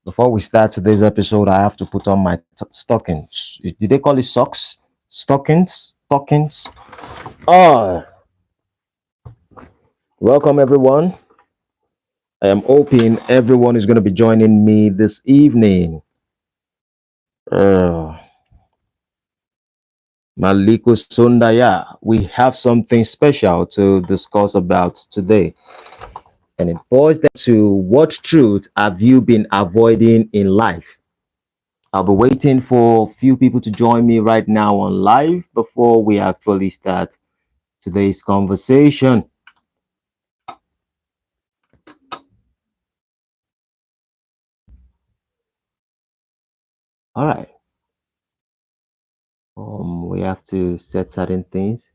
Before we start today's episode, I have to put on my stockings. Did they call it socks? Stockings? Stockings? Oh, welcome everyone. I am hoping everyone is going to be joining me this evening. Uh, Maliko Sundaya, we have something special to discuss about today. And it boils down to what truth have you been avoiding in life? I'll be waiting for a few people to join me right now on live before we actually start today's conversation. All right. We have to set certain things.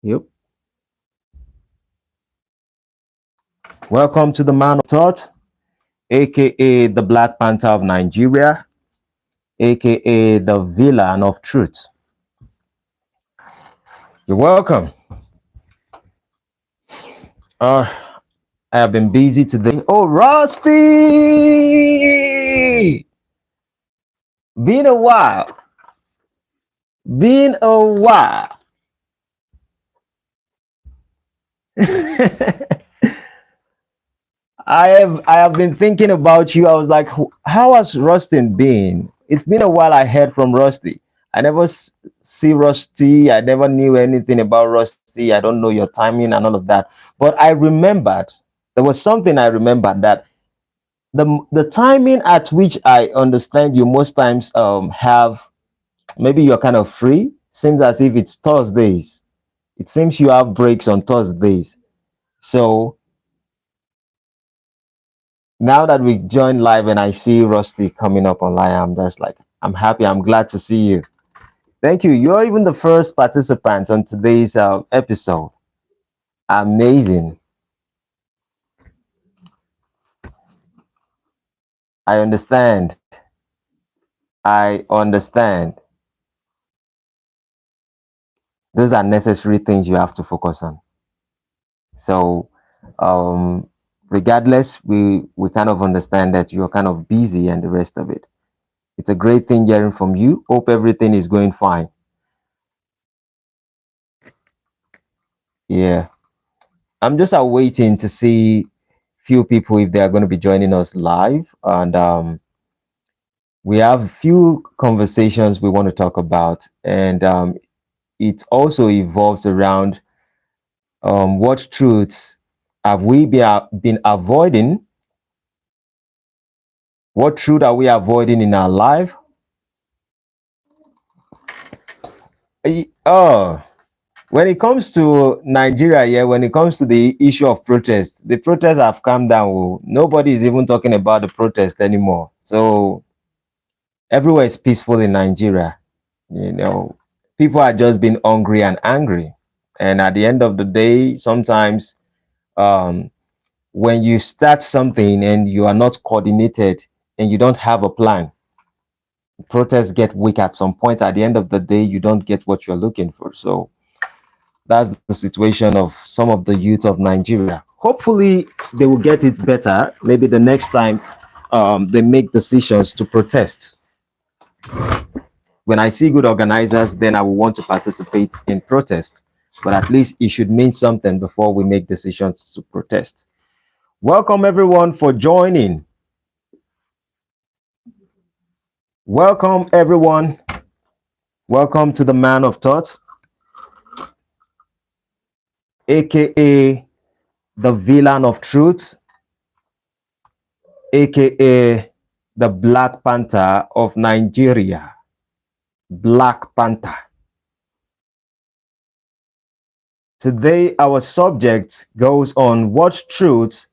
Yep. Welcome to the Man of Thought, aka the Black Panther of Nigeria, aka the Villain of Truth. You're welcome. Uh, I have been busy today. Oh, Rusty! Been a while. Been a while. I have been thinking about you. I was like, how has Rusty been? It's been a while I heard from Rusty. I never see Rusty. I never knew anything about Rusty. I don't know your timing and all of that. But I remembered there was something I remembered that the timing at which I understand you most times have maybe you're kind of free. Seems as if it's Thursdays. It seems you have breaks on Thursdays. So now that we join live and I see Rusty coming up online, I'm just like, I'm happy. I'm glad to see you. Thank you. You're even the first participant on today's episode. Amazing. I understand. I understand. Those are necessary things you have to focus on. So, um, regardless, we kind of understand that you're kind of busy and the rest of it. It's a great thing hearing from you. Hope everything is going fine. Yeah. I'm just awaiting to see few people if they are going to be joining us live, and we have a few conversations we want to talk about, and it also evolves around what truths have we been avoiding, what truth are we avoiding in our life. Oh, when it comes to Nigeria, yeah, when it comes to the issue of protests, the protests have calmed down. Oh. Nobody is even talking about the protest anymore. So everywhere is peaceful in Nigeria. You know, people are just being hungry and angry. And at the end of the day, sometimes um, when you start something and you are not coordinated and you don't have a plan, protests get weak at some point. At the end of the day, you don't get what you're looking for. So that's the situation of some of the youth of Nigeria. Hopefully, they will get it better. Maybe the next time they make decisions to protest. When I see good organizers, then I will want to participate in protest. But at least it should mean something before we make decisions to protest. Welcome everyone for joining. Welcome everyone. Welcome to the Man of Thought, aka the Villain of Truth, aka the Black Panther of Nigeria. Black Panther. Today, our subject goes on what truth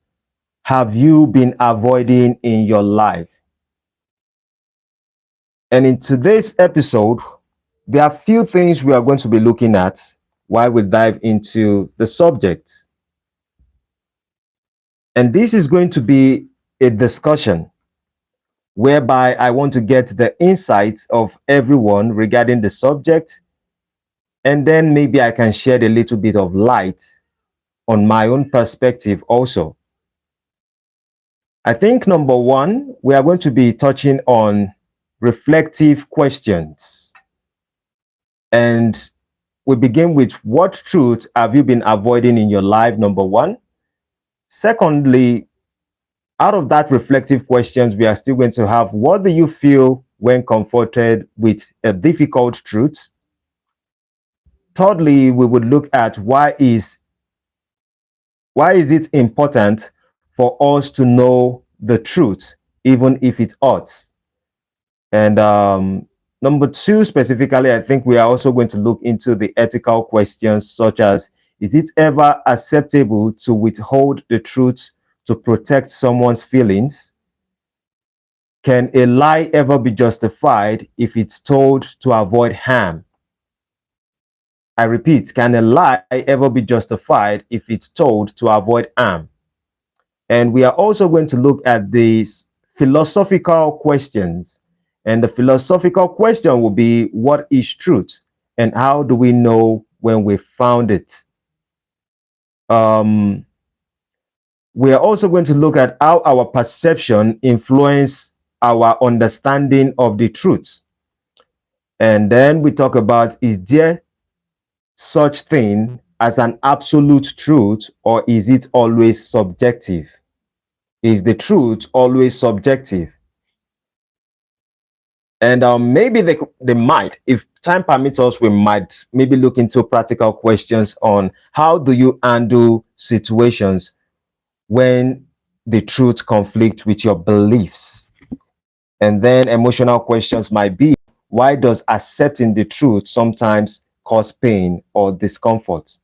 have you been avoiding in your life? And in today's episode, there are few things we are going to be looking at while we dive into the subject. And this is going to be a discussion whereby I want to get the insights of everyone regarding the subject And then maybe I can shed a little bit of light on my own perspective also. I think number one, we are going to be touching on reflective questions. And we begin with, what truth have you been avoiding in your life? Number one. Secondly, out of that reflective questions, we are still going to have, what do you feel when confronted with a difficult truth? Thirdly, we would look at why is it important for us to know the truth, even if it hurts? And number two, specifically, I think we are also going to look into the ethical questions, such as, is it ever acceptable to withhold the truth to protect someone's feelings? Can a lie ever be justified if it's told to avoid harm? I repeat, can a lie ever be justified if it's told to avoid harm? And we are also going to look at these philosophical questions. And the philosophical question will be, what is truth? And how do we know when we found it? Um, we are also going to look at how our perception influence our understanding of the truth. And then we talk about, is there such thing as an absolute truth, or is it always subjective? Is the truth always subjective? And maybe they might, if time permits us, we might maybe look into practical questions on how do you handle situations when the truth conflicts with your beliefs. And then emotional questions might be, why does accepting the truth sometimes cause pain or discomfort?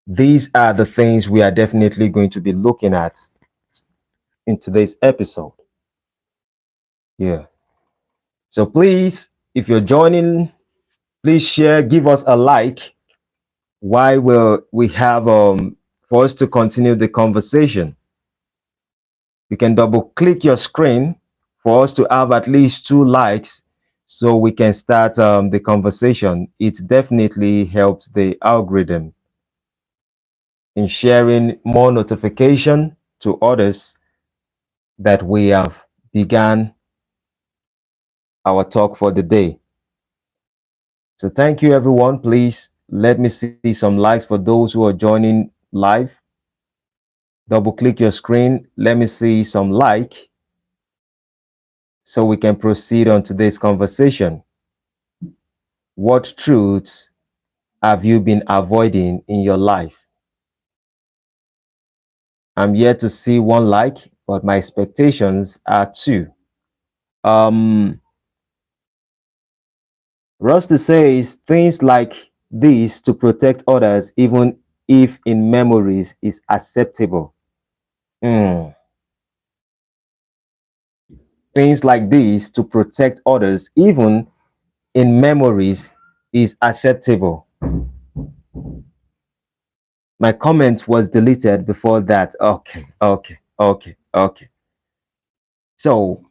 These are the things we are definitely going to be looking at in today's episode. Yeah. So please, if you're joining, please share, give us a like. Why will we have for us to continue the conversation? You can double click your screen for us to have at least 2 likes so we can start the conversation. It definitely helps the algorithm in sharing more notification to others that we have begun our talk for the day. So thank you, everyone. Please let me see some likes for those who are joining live. Double click your screen. Let me see some like so we can proceed on today's conversation. What truths have you been avoiding in your life? I'm yet to see 1 like, but my expectations are 2. Um, Rusty says things like this to protect others, even if in memories, is acceptable. Mm. Things like this to protect others, even in memories, is acceptable. My comment was deleted before that. Okay. So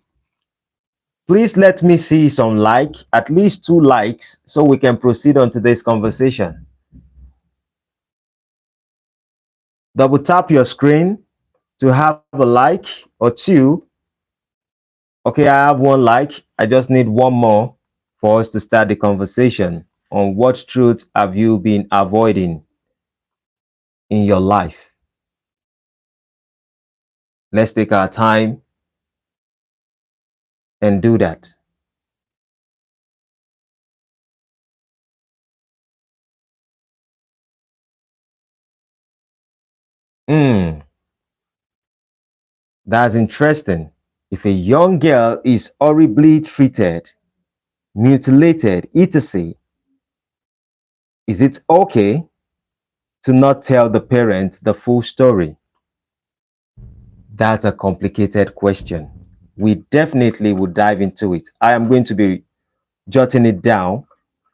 please let me see some like, at least 2 likes, so we can proceed on today's conversation. Double tap your screen to have a like or 2. Okay, I have 1 like. I just need 1 more for us to start the conversation on what truth have you been avoiding in your life. Let's take our time and do that. Hmm, that's interesting. If a young girl is horribly treated, mutilated, etc., is it okay to not tell the parents the full story? That's a complicated question. We definitely would dive into it. I am going to be jotting it down.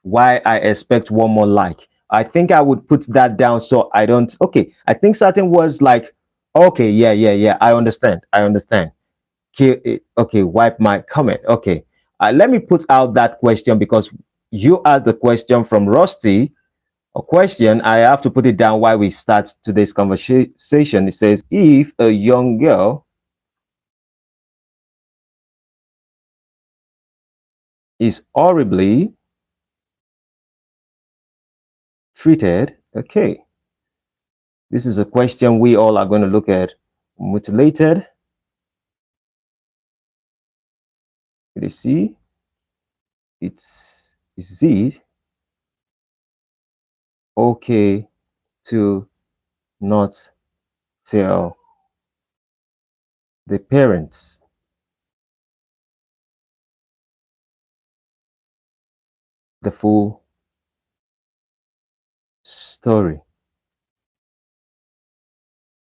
Why I expect 1 more like. I think I would put that down so I don't. Okay, I think certain words like, okay, yeah. I understand. Okay, wipe my comment. Okay, let me put out that question because you asked the question from Rusty, a question, I have to put it down while we start today's conversation. It says, if a young girl is horribly treated, okay, this is a question we all are going to look at. Mutilated, you see, is it okay to not tell the parents the full story?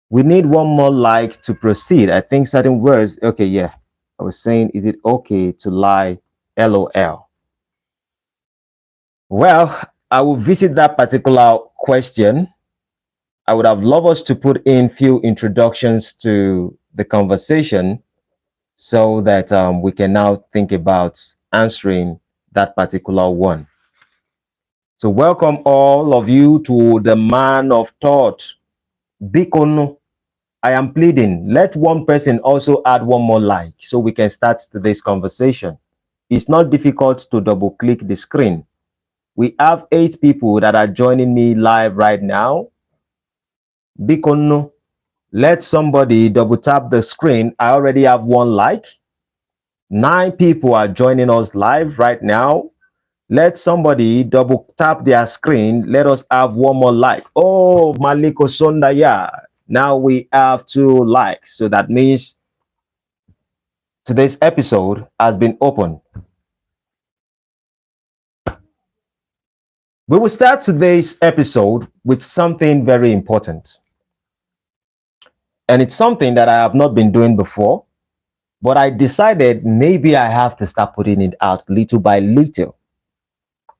We need one more like to proceed. I think certain words, okay, yeah. I was saying, is it okay to lie? LOL. Well, I will visit that particular question. I would have loved us to put in few introductions to the conversation so that we can now think about answering that particular one. So welcome all of you to the Man of Thought. Bikono, I am pleading, let one person also add one more like so we can start today's conversation. It's not difficult to double click the screen. We have 8 people that are joining me live right now. Bikono, let somebody double tap the screen. I already have one like. 9 people are joining us live right now. Let somebody double tap their screen. Let us have one more like. Oh, Maliko Sondaya. Now we have 2 likes. So that means today's episode has been opened. We will start today's episode with something very important. And it's something that I have not been doing before, but I decided maybe I have to start putting it out little by little.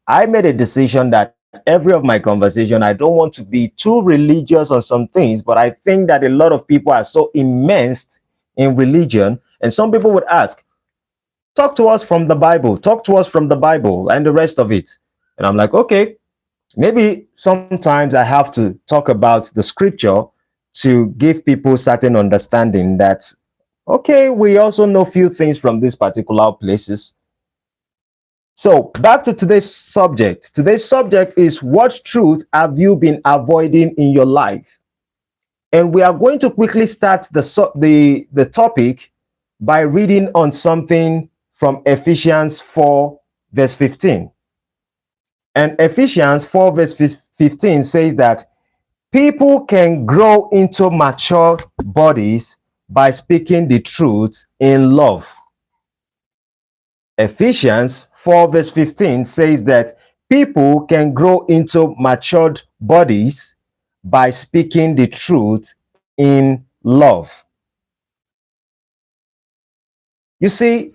I made a decision that every of my conversation, I don't want to be too religious on some things, but I think that a lot of people are so immersed in religion, and some people would ask, talk to us from the Bible, talk to us from the Bible and the rest of it. And I'm like, okay, maybe sometimes I have to talk about the scripture to give people certain understanding that, okay, we also know few things from these particular places. So back to today's subject. Today's subject is, what truth have you been avoiding in your life? And we are going to quickly start the topic by reading on something from Ephesians 4 verse 15. And Ephesians 4 verse 15 says that people can grow into mature bodies by speaking the truth in love. Ephesians 4 verse 15 says that people can grow into matured bodies by speaking the truth in love. You see,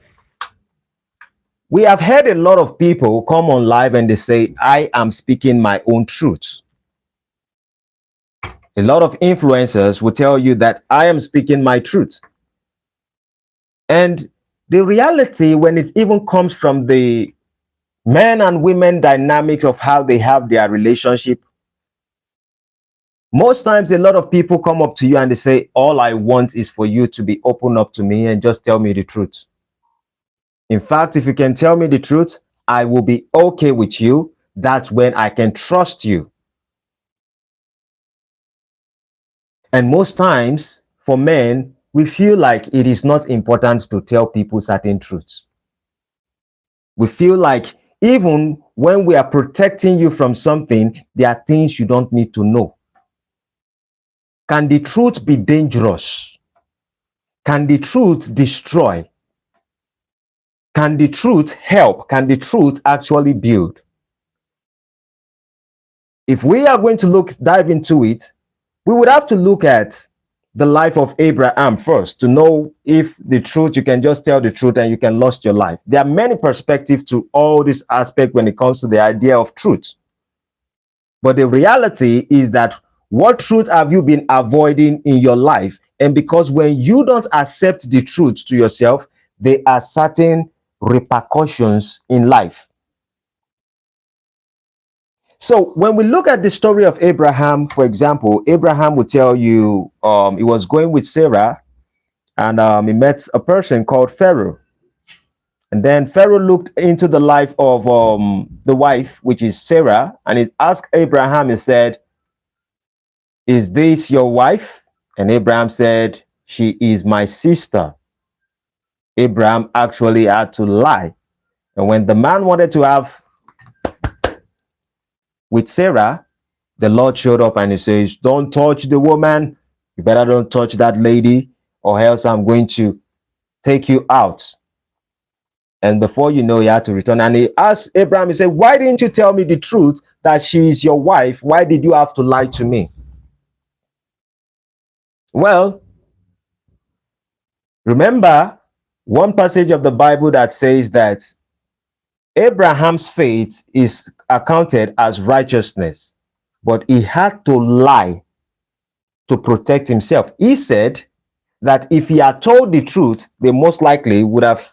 we have heard a lot of people come on live and they say, I am speaking my own truth. A lot of influencers will tell you that I am speaking my truth. And the reality, when it even comes from the men and women dynamics of how they have their relationship, most times a lot of people come up to you and they say, all I want is for you to be open up to me and just tell me the truth. In fact, if you can tell me the truth, I will be okay with you. That's when I can trust you. And most times for men, we feel like it is not important to tell people certain truths. We feel like even when we are protecting you from something, there are things you don't need to know. Can the truth be dangerous? Can the truth destroy? Can the truth help? Can the truth actually build? If we are going to dive into it, we would have to look at the life of Abraham first to know if the truth, you can just tell the truth and you can lose your life. There are many perspectives to all this aspect when it comes to the idea of truth. But the reality is that, what truth have you been avoiding in your life? And because when you don't accept the truth to yourself, there are certain repercussions in life. So when we look at the story of Abraham, for example, Abraham will tell you he was going with Sarah, and he met a person called Pharaoh. And then Pharaoh looked into the life of the wife, which is Sarah, and he asked Abraham, he said, "Is this your wife?" And Abraham said, "She is my sister." Abraham actually had to lie. And when the man wanted to have with Sarah, the Lord showed up and he says, "Don't touch the woman. You better don't touch that lady, or else I'm going to take you out." And before you know, he had to return. And he asked Abraham, he said, "Why didn't you tell me the truth that she is your wife? Why did you have to lie to me?" Well, remember one passage of the Bible that says that Abraham's faith is accounted as righteousness, but he had to lie to protect himself. He said that if he had told the truth, they most likely would have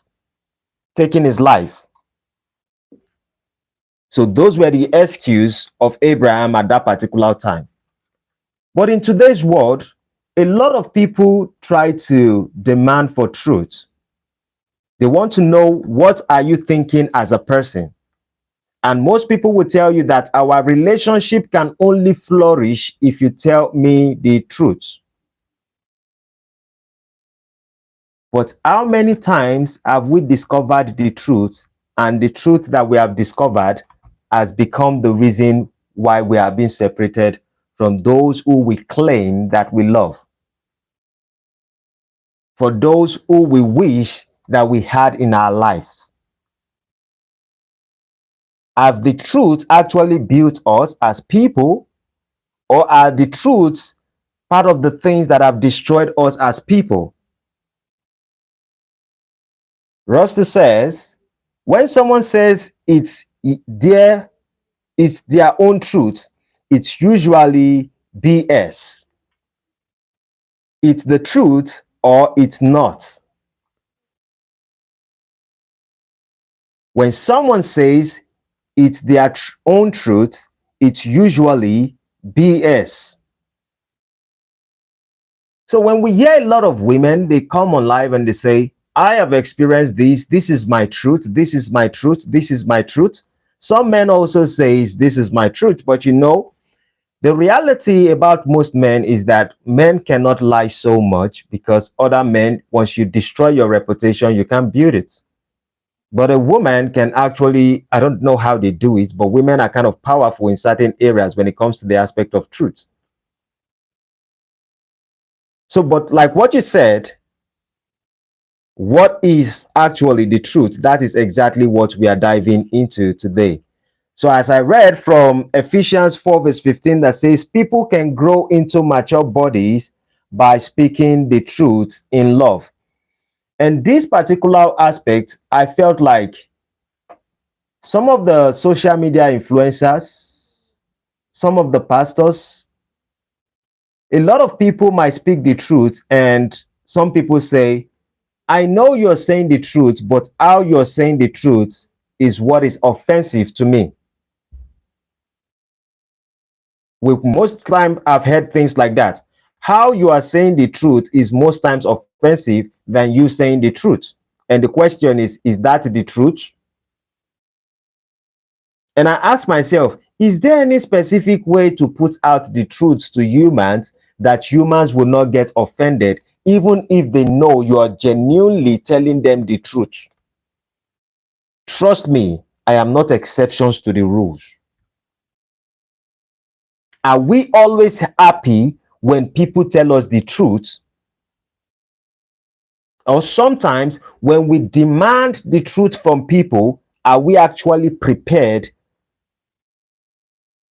taken his life. So those were the excuse of Abraham at that particular time. But in today's world, a lot of people try to demand for truth. They want to know, what are you thinking as a person? And most people will tell you that our relationship can only flourish if you tell me the truth. But how many times have we discovered the truth, and the truth that we have discovered has become the reason why we are being separated from those who we claim that we love? For those who we wish that we had in our lives? Have the truth actually built us as people, or are the truths part of the things that have destroyed us as people? Rusty says, when someone says it's their own truth, it's usually BS. It's the truth or it's not. When someone says it's their own truth, it's usually BS. So when we hear a lot of women, they come on live and they say, "I have experienced this. This is my truth. This is my truth. This is my truth." Some men also say, "This is my truth." But you know, the reality about most men is that men cannot lie so much, because other men, once you destroy your reputation, you can't build it. But a woman can actually, I don't know how they do it, but women are kind of powerful in certain areas when it comes to the aspect of truth. So, but like what you said, what is actually the truth? That is exactly what we are diving into today. So as I read from Ephesians 4 verse 15, that says, people can grow into mature bodies by speaking the truth in love. And this particular aspect, I felt like some of the social media influencers, some of the pastors, a lot of people might speak the truth, and some people say, "I know you're saying the truth, but how you're saying the truth is what is offensive to me." With most time I've heard things like that. How you are saying the truth is most times offensive than you saying the truth. And the question is that the truth? And I ask myself, is there any specific way to put out the truth to humans that humans will not get offended, even if they know you are genuinely telling them the truth? Trust me, I am not exceptions to the rules. Are we always happy when people tell us the truth? Or sometimes when we demand the truth from people, are we actually prepared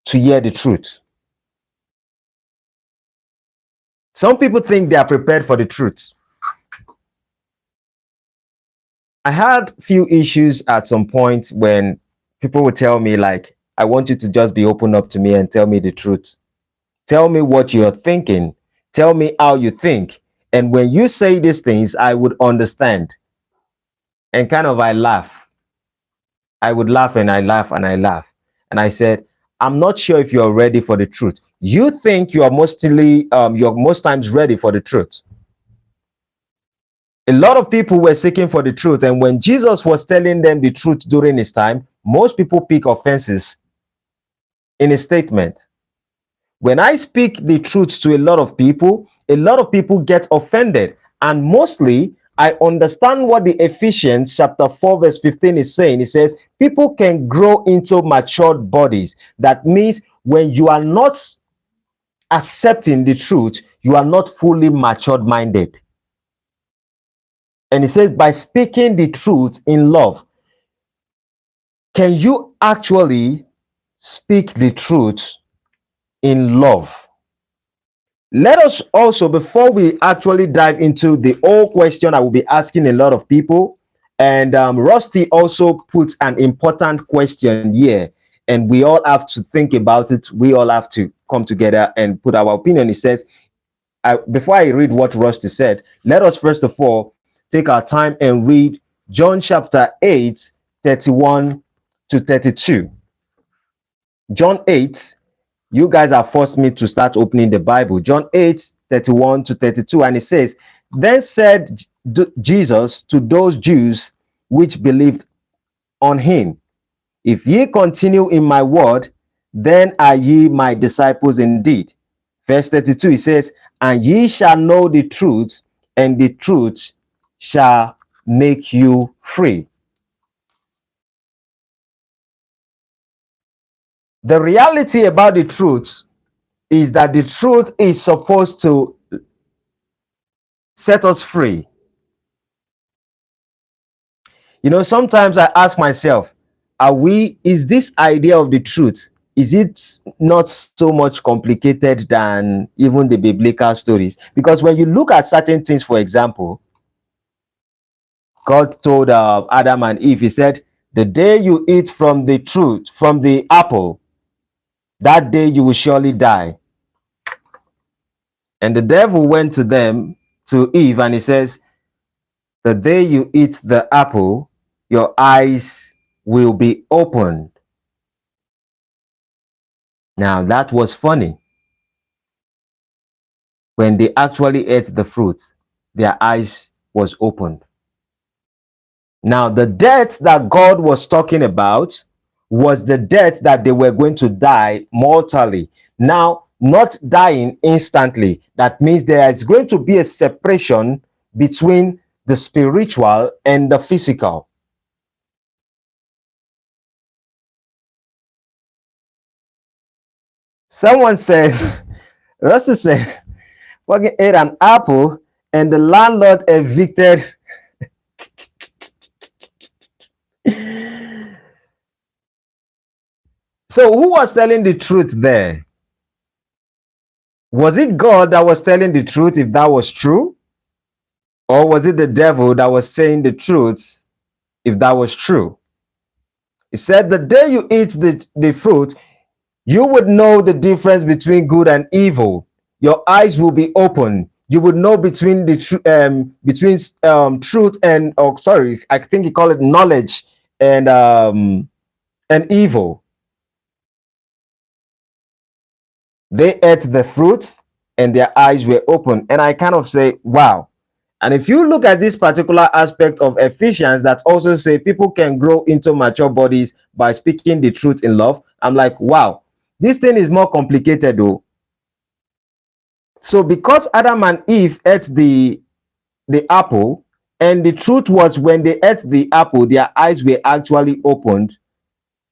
to hear the truth? Some people think they are prepared for the truth. I had few issues at some point when people would tell me, like, "I want you to just be open up to me and tell me the truth. Tell me what you're thinking. Tell me how you think. And when you say these things, I would understand." And kind of I laugh. I would laugh and I laugh and I laugh. And I said, I'm not sure if you're ready for the truth. You think you're you're most times ready for the truth. A lot of people were seeking for the truth, and when Jesus was telling them the truth during his time, most people pick offenses in his statement. When I speak the truth to a lot of people get offended. And mostly, I understand what the Ephesians chapter 4, verse 15 is saying. It says, people can grow into matured bodies. That means when you are not accepting the truth, you are not fully matured minded. And it says, by speaking the truth in love, can you actually speak the truth in love? Let us also, before we actually dive into the whole question I will be asking a lot of people, and Rusty also puts an important question here, and we all have to think about it. We all have to come together and put our opinion. He says, before I read what Rusty said, let us first of all take our time and read John chapter 8, 31 to 32. John 8, you guys have forced me to start opening the Bible. John 8, 31 to 32. And it says, then said Jesus to those Jews which believed on him, if ye continue in my word, then are ye my disciples indeed. Verse 32, it says, and ye shall know the truth, and the truth shall make you free. The reality about the truth is that the truth is supposed to set us free. You know, sometimes I ask myself, is this idea of the truth, is it not so much complicated than even the biblical stories? Because when you look at certain things, for example, God told Adam and Eve, he said, the day you eat from the truth, from the apple, that day you will surely die. And the devil went to Eve, and he says, the day you eat the apple, your eyes will be opened. Now, that was funny. When they actually ate the fruit, their eyes was opened. Now, the death that God was talking about was the death that they were going to die mortally. Now, not dying instantly. That means there is going to be a separation between the spiritual and the physical. Someone said, Rusty said, fucking ate an apple and the landlord evicted. So who was telling the truth there? Was it God that was telling the truth if that was true? Or was it the devil that was saying the truth if that was true? He said, the day you eat the fruit, you would know the difference between good and evil. Your eyes will be open. You would know between the truth and, oh, sorry, I think you call it knowledge and evil. They ate the fruit and their eyes were open. And I kind of say, wow. And if you look at this particular aspect of Ephesians that also say people can grow into mature bodies by speaking the truth in love, I'm like, wow, this thing is more complicated though. So because Adam and Eve ate the apple, and the truth was when they ate the apple, their eyes were actually opened.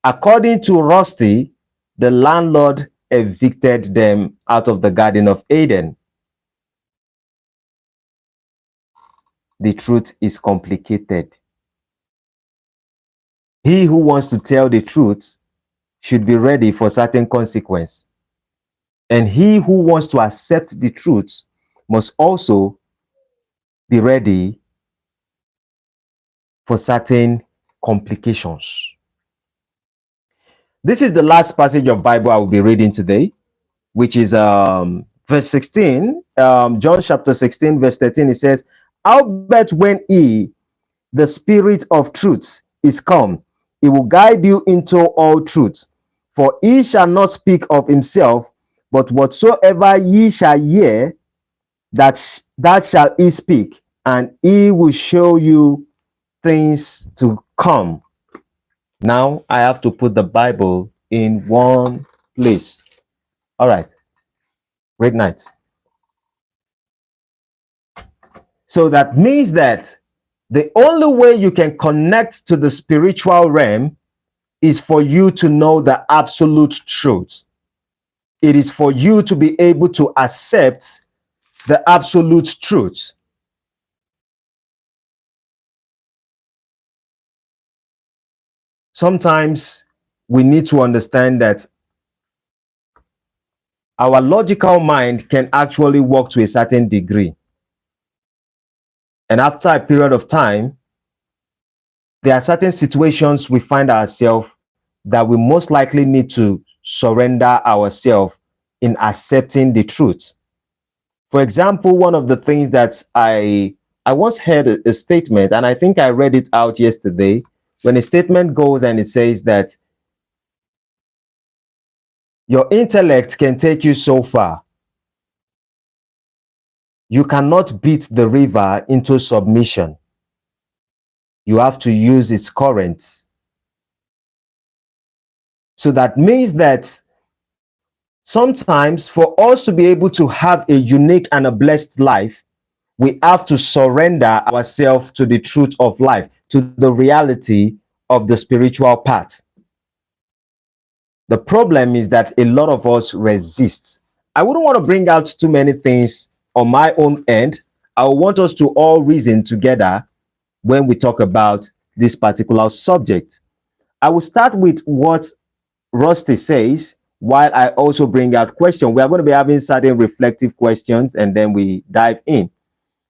According to Rusty, the landlord evicted them out of the Garden of Eden. The truth is complicated. He who wants to tell the truth should be ready for certain consequence. And he who wants to accept the truth must also be ready for certain complications. This is the last passage of Bible I will be reading today, which is verse 16, John chapter 16, verse 13. It says, "Howbeit when he, the Spirit of truth, is come, he will guide you into all truth. For he shall not speak of himself, but whatsoever ye shall hear, that shall he speak, and he will show you things to come. Now I have to put the Bible in one place. All right. Great night. So that means that the only way you can connect to the spiritual realm is for you to know the absolute truth. It is for you to be able to accept the absolute truth. Sometimes we need to understand that our logical mind can actually work to a certain degree. And after a period of time, there are certain situations we find ourselves that we most likely need to surrender ourselves in accepting the truth. For example, one of the things that I once heard a statement, and I think I read it out yesterday, when a statement goes and it says that your intellect can take you so far. You cannot beat the river into submission. You have to use its currents. So that means that sometimes for us to be able to have a unique and a blessed life, we have to surrender ourselves to the truth of life, to the reality of the spiritual path. The problem is that a lot of us resist. I wouldn't want to bring out too many things on my own end. I want us to all reason together when we talk about this particular subject. I will start with what Rusty says while I also bring out questions. We are going to be having certain reflective questions and then we dive in.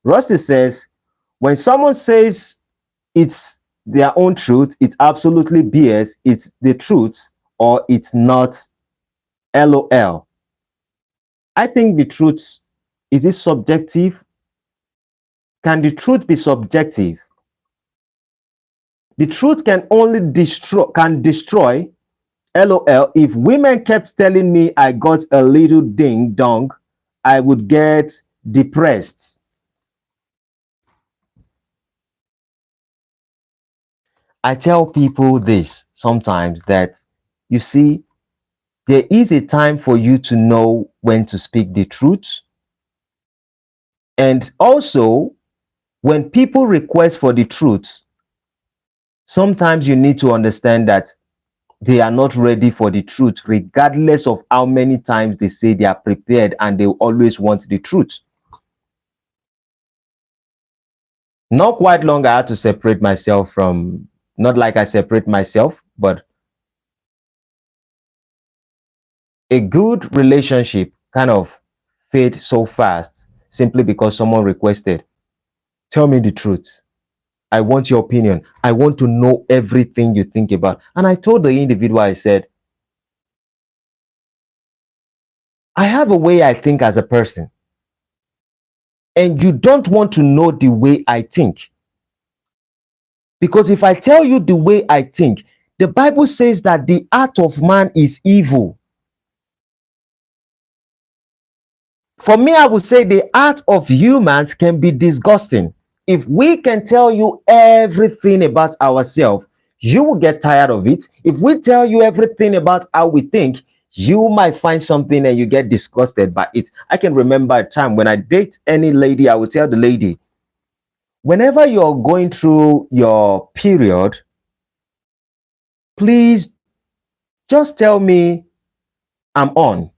Rusty says, when someone says it's their own truth, it absolutely bears it's the truth or it's not. LOL. I think the truth, is it subjective? Can the truth be subjective? The truth can only destroy. LOL. If women kept telling me I got a little ding dong, I would get depressed. I tell people this sometimes that, you see, there is a time for you to know when to speak the truth. And also, when people request for the truth, sometimes you need to understand that they are not ready for the truth, regardless of how many times they say they are prepared and they always want the truth. Not quite long, I had to separate myself from, not like I separate myself, but a good relationship kind of fade so fast simply because someone requested, tell me the truth. I want your opinion. I want to know everything you think about. And I told the individual, I said, I have a way I think as a person, and you don't want to know the way I think. Because if I tell you the way I think, the Bible says that the heart of man is evil. For me, I would say the heart of humans can be disgusting. If we can tell you everything about ourselves, you will get tired of it. If we tell you everything about how we think, you might find something and you get disgusted by it. I can remember a time when I date any lady, I would tell the lady, whenever you're going through your period, please just tell me I'm on.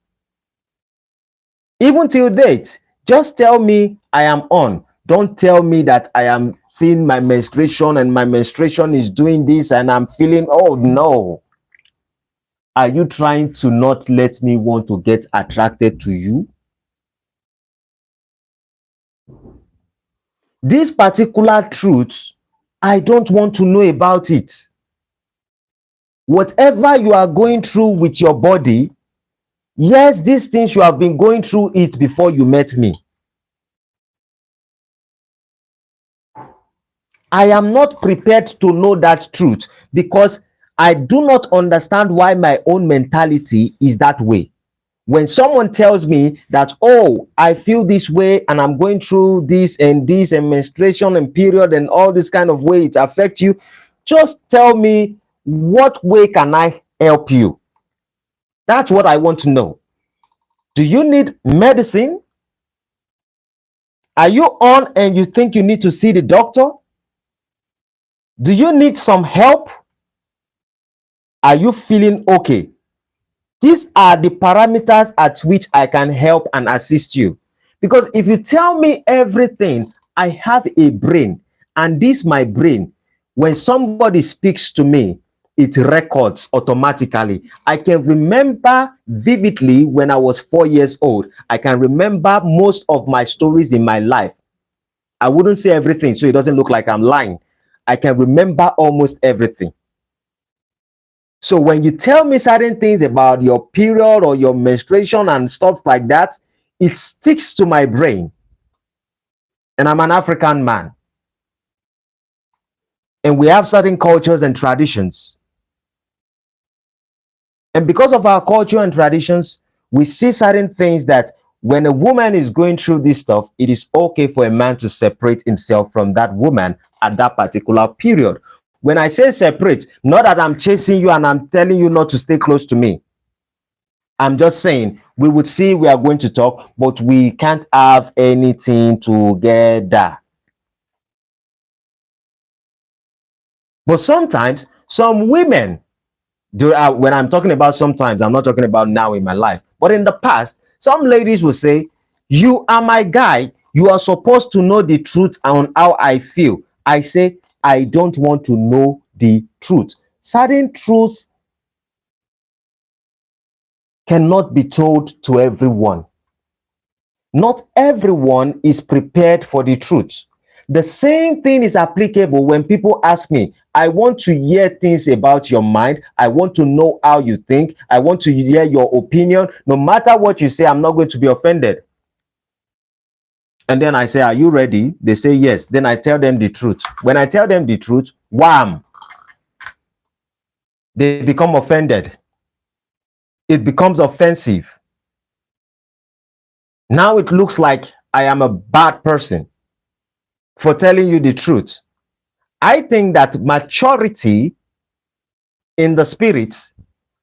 Even till date, just tell me I am on. Don't tell me that I am seeing my menstruation and my menstruation is doing this and I'm feeling, oh no. Are you trying to not let me want to get attracted to you? This particular truth, I don't want to know about it. Whatever you are going through with your body, yes, these things you have been going through it before you met me. I am not prepared to know that truth because I do not understand why my own mentality is that way. When someone tells me that, oh, I feel this way and I'm going through this and menstruation and period and all this kind of way it affects you, just tell me, what way can I help you? That's what I want to know. Do you need medicine? Are you on and you think you need to see the doctor? Do you need some help? Are you feeling okay? These are the parameters at which I can help and assist you. Because if you tell me everything, I have a brain, and this my brain, when somebody speaks to me, it records automatically. I can remember vividly when I was 4 years old. I can remember most of my stories in my life. I wouldn't say everything, so it doesn't look like I'm lying. I can remember almost everything. So when you tell me certain things about your period or your menstruation and stuff like that, it sticks to my brain. And I'm an African man. And we have certain cultures and traditions. And because of our culture and traditions, we see certain things that when a woman is going through this stuff, it is okay for a man to separate himself from that woman at that particular period. When I say separate, not that I'm chasing you and I'm telling you not to stay close to me. I'm just saying we would see we are going to talk, but we can't have anything together. But sometimes some women do. When I'm talking about sometimes, I'm not talking about now in my life, but in the past, some ladies will say, "You are my guy. You are supposed to know the truth on how I feel." I say, I don't want to know the truth. Certain truths cannot be told to everyone. Not everyone is prepared for the truth. The same thing is applicable when people ask me, I want to hear things about your mind. I want to know how you think. I want to hear your opinion. No matter what you say, I'm not going to be offended. And then I say, are you ready? They say yes. Then I tell them the truth. When I tell them the truth, wham, they become offended. It becomes offensive. Now it looks like I am a bad person for telling you the truth. I think that maturity in the spirit,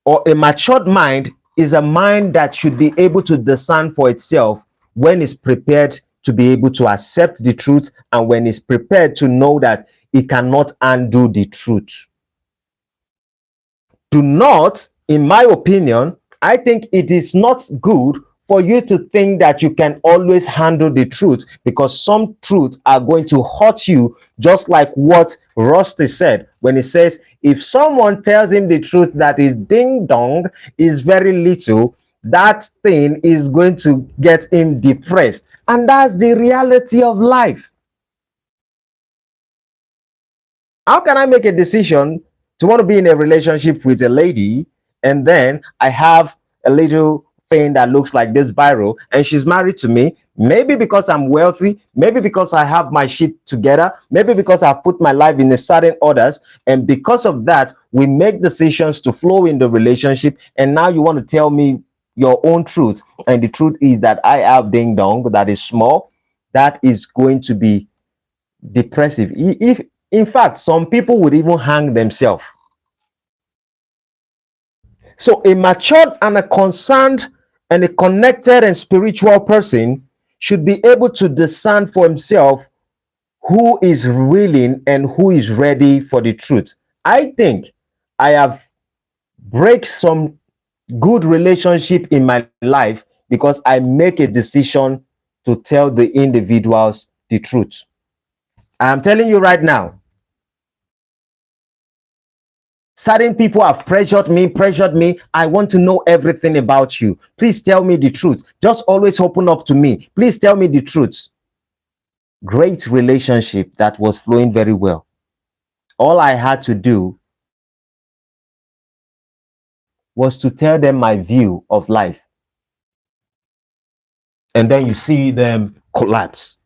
or a matured mind, is a mind that should be able to discern for itself when it's prepared to be able to accept the truth and when it's prepared to know that it cannot undo the truth. Do not, in my opinion, I think it is not good for you to think that you can always handle the truth, because some truths are going to hurt you, just like what Rusty said when he says, if someone tells him the truth that is ding dong, is very little, that thing is going to get him depressed. And that's the reality of life. How can I make a decision to want to be in a relationship with a lady, and then I have a little thing that looks like this biro and she's married to me? Maybe because I'm wealthy, maybe because I have my shit together, maybe because I've put my life in a certain orders, and because of that we make decisions to flow in the relationship. And now you want to tell me your own truth, and the truth is that I have ding dong that is small. That is going to be depressive. If in fact, some people would even hang themselves. So a matured and a concerned and a connected and spiritual person should be able to discern for himself who is willing and who is ready for the truth. I think I have break some good relationship in my life because I make a decision to tell the individuals the truth. I'm telling you right now, certain people have pressured me. I want to know everything about you. Please tell me the truth. Just always open up to me. Please tell me the truth. Great relationship that was flowing very well. All I had to do was to tell them my view of life. And then you see them collapse.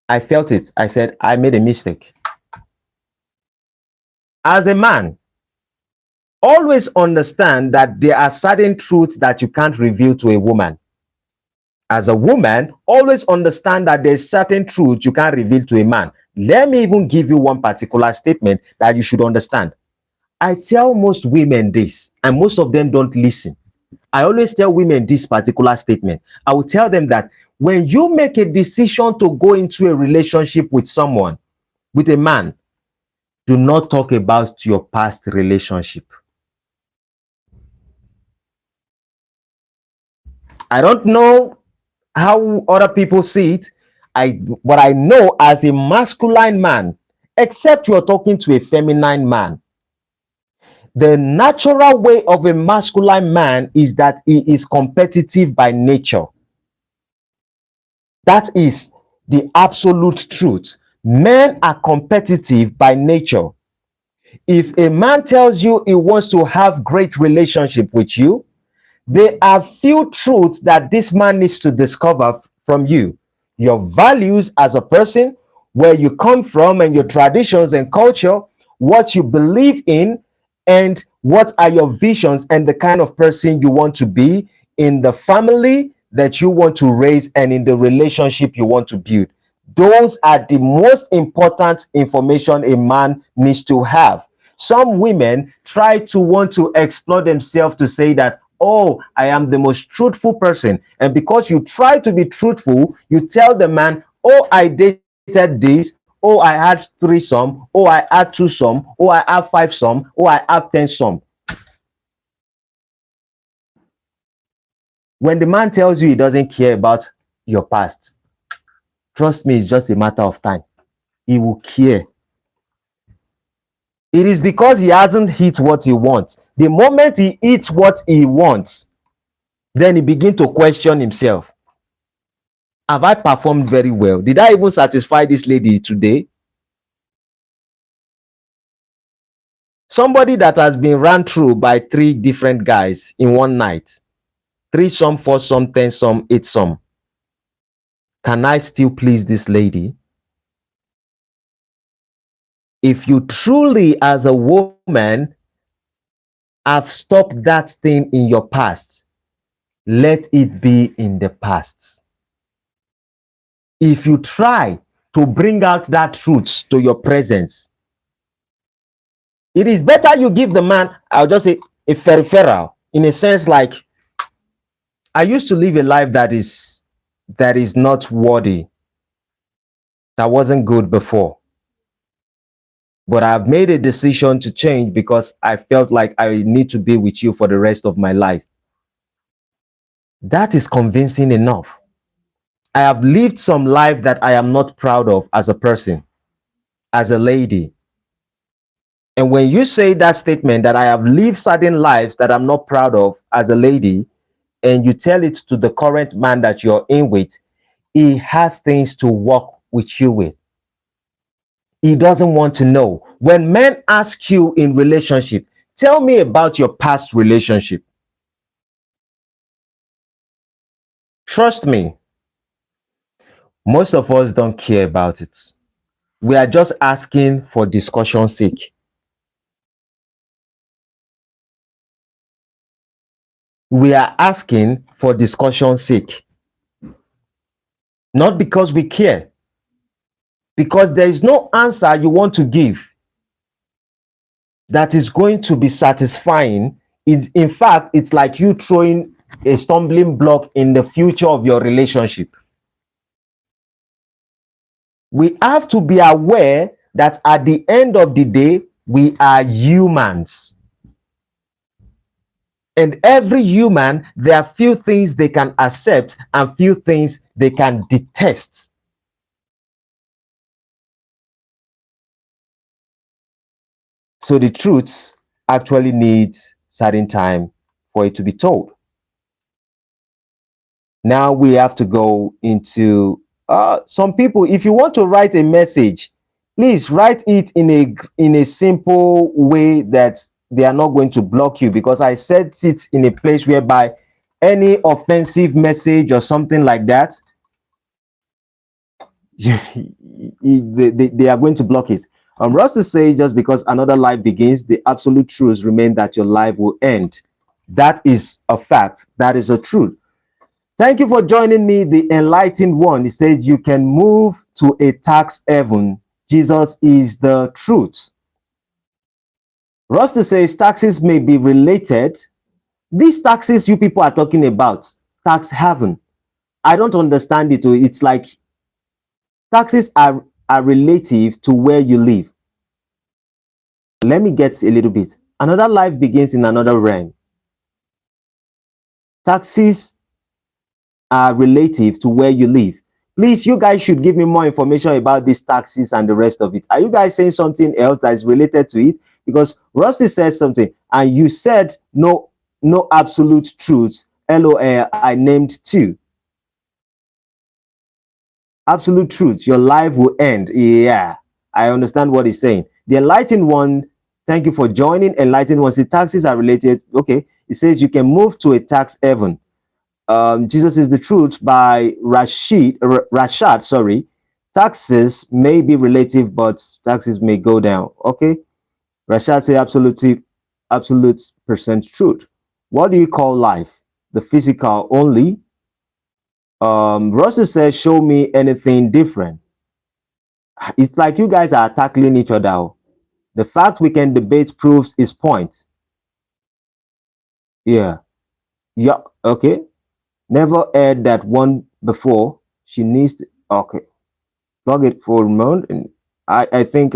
I felt it. I said, I made a mistake. As a man, Always understand that there are certain truths that you can't reveal to a woman. As a woman, always understand that there's certain truths you can't reveal to a man. Let me even give you one particular statement that you should understand. I tell most women this, and most of them don't listen. I always tell women this particular statement. I will tell them that when you make a decision to go into a relationship with someone, with a man, do not talk about your past relationship. I don't know how other people see it. But I know as a masculine man, except you're talking to a feminine man, the natural way of a masculine man is that he is competitive by nature. That is the absolute truth. Men are competitive by nature. If a man tells you he wants to have great relationship with you, there are few truths that this man needs to discover from you. Your values as a person, where you come from, and your traditions and culture, what you believe in, and what are your visions and the kind of person you want to be in the family that you want to raise and in the relationship you want to build. Those are the most important information a man needs to have. Some women try to want to explore themselves to say that, oh, I am the most truthful person. And because you try to be truthful, you tell the man, oh, I dated this, oh, I had 3 some, oh, I had 2 some, oh, I have 5 some, oh, I have 10 some. When the man tells you he doesn't care about your past, trust me, it's just a matter of time. He will care. It is because he hasn't hit what he wants. The moment he hits what he wants, then he begins to question himself. Have I performed very well? Did I even satisfy this lady today? Somebody that has been run through by 3 different guys in one night, 3 some, 4 some, 10 some, 8 some. Can I still please this lady? If you truly, as a woman, have stopped that thing in your past, let it be in the past. If you try to bring out that truth to your presence, it is better you give the man, I'll just say, a peripheral, in a sense, like, I used to live a life that is not worthy, that wasn't good before, but I've made a decision to change because I felt like I need to be with you for the rest of my life. That is convincing enough. I have lived some life that I am not proud of as a person, as a lady. And when you say that statement, that I have lived certain lives that I'm not proud of as a lady, and you tell it to the current man that you're in with, he has things to work with you with. He doesn't want to know. When men ask you in relationship, tell me about your past relationship. Trust me, most of us don't care about it. We are just asking for discussion's sake. We are asking for discussion's sake. Not because we care. Because there is no answer you want to give that is going to be satisfying. In fact, it's like you throwing a stumbling block in the future of your relationship. We have to be aware that at the end of the day, we are humans. And every human, there are few things they can accept and few things they can detest. So the truth actually needs certain time for it to be told. Now we have to go into some people. If you want to write a message, please write it in a simple way that they are not going to block you, because I set it in a place whereby any offensive message or something like that, they are going to block it. Rusty says just because another life begins, the absolute truth remains that your life will end. That is a fact. That is a truth. Thank you for joining me, the enlightened one. He said you can move to a tax heaven. Jesus is the truth. Rusty says taxes may be related. These taxes you people are talking about, tax heaven. I don't understand it. It's like taxes are relative to where you live. Let me get a little bit. Another life begins in another realm. Taxes are relative to where you live. Please, you guys should give me more information about these taxes and the rest of it. Are you guys saying something else that is related to it? Because Rusty said something and you said no absolute truth. LOL, I named two. Absolute truth, your life will end. Yeah, I understand what he's saying. The enlightened one, thank you for joining. Enlightened one, see, taxes are related. Okay, it says you can move to a tax heaven. Jesus is the truth by Rashad. Sorry, taxes may be relative, but taxes may go down. Okay, Rashad say absolute percent truth. What do you call life? The physical only. Russell says, show me anything different. It's like you guys are tackling each other. The fact we can debate proves his point. Yeah. Yeah. Okay. Never heard that one before. She needs to, okay. Plug it for a moment. And I think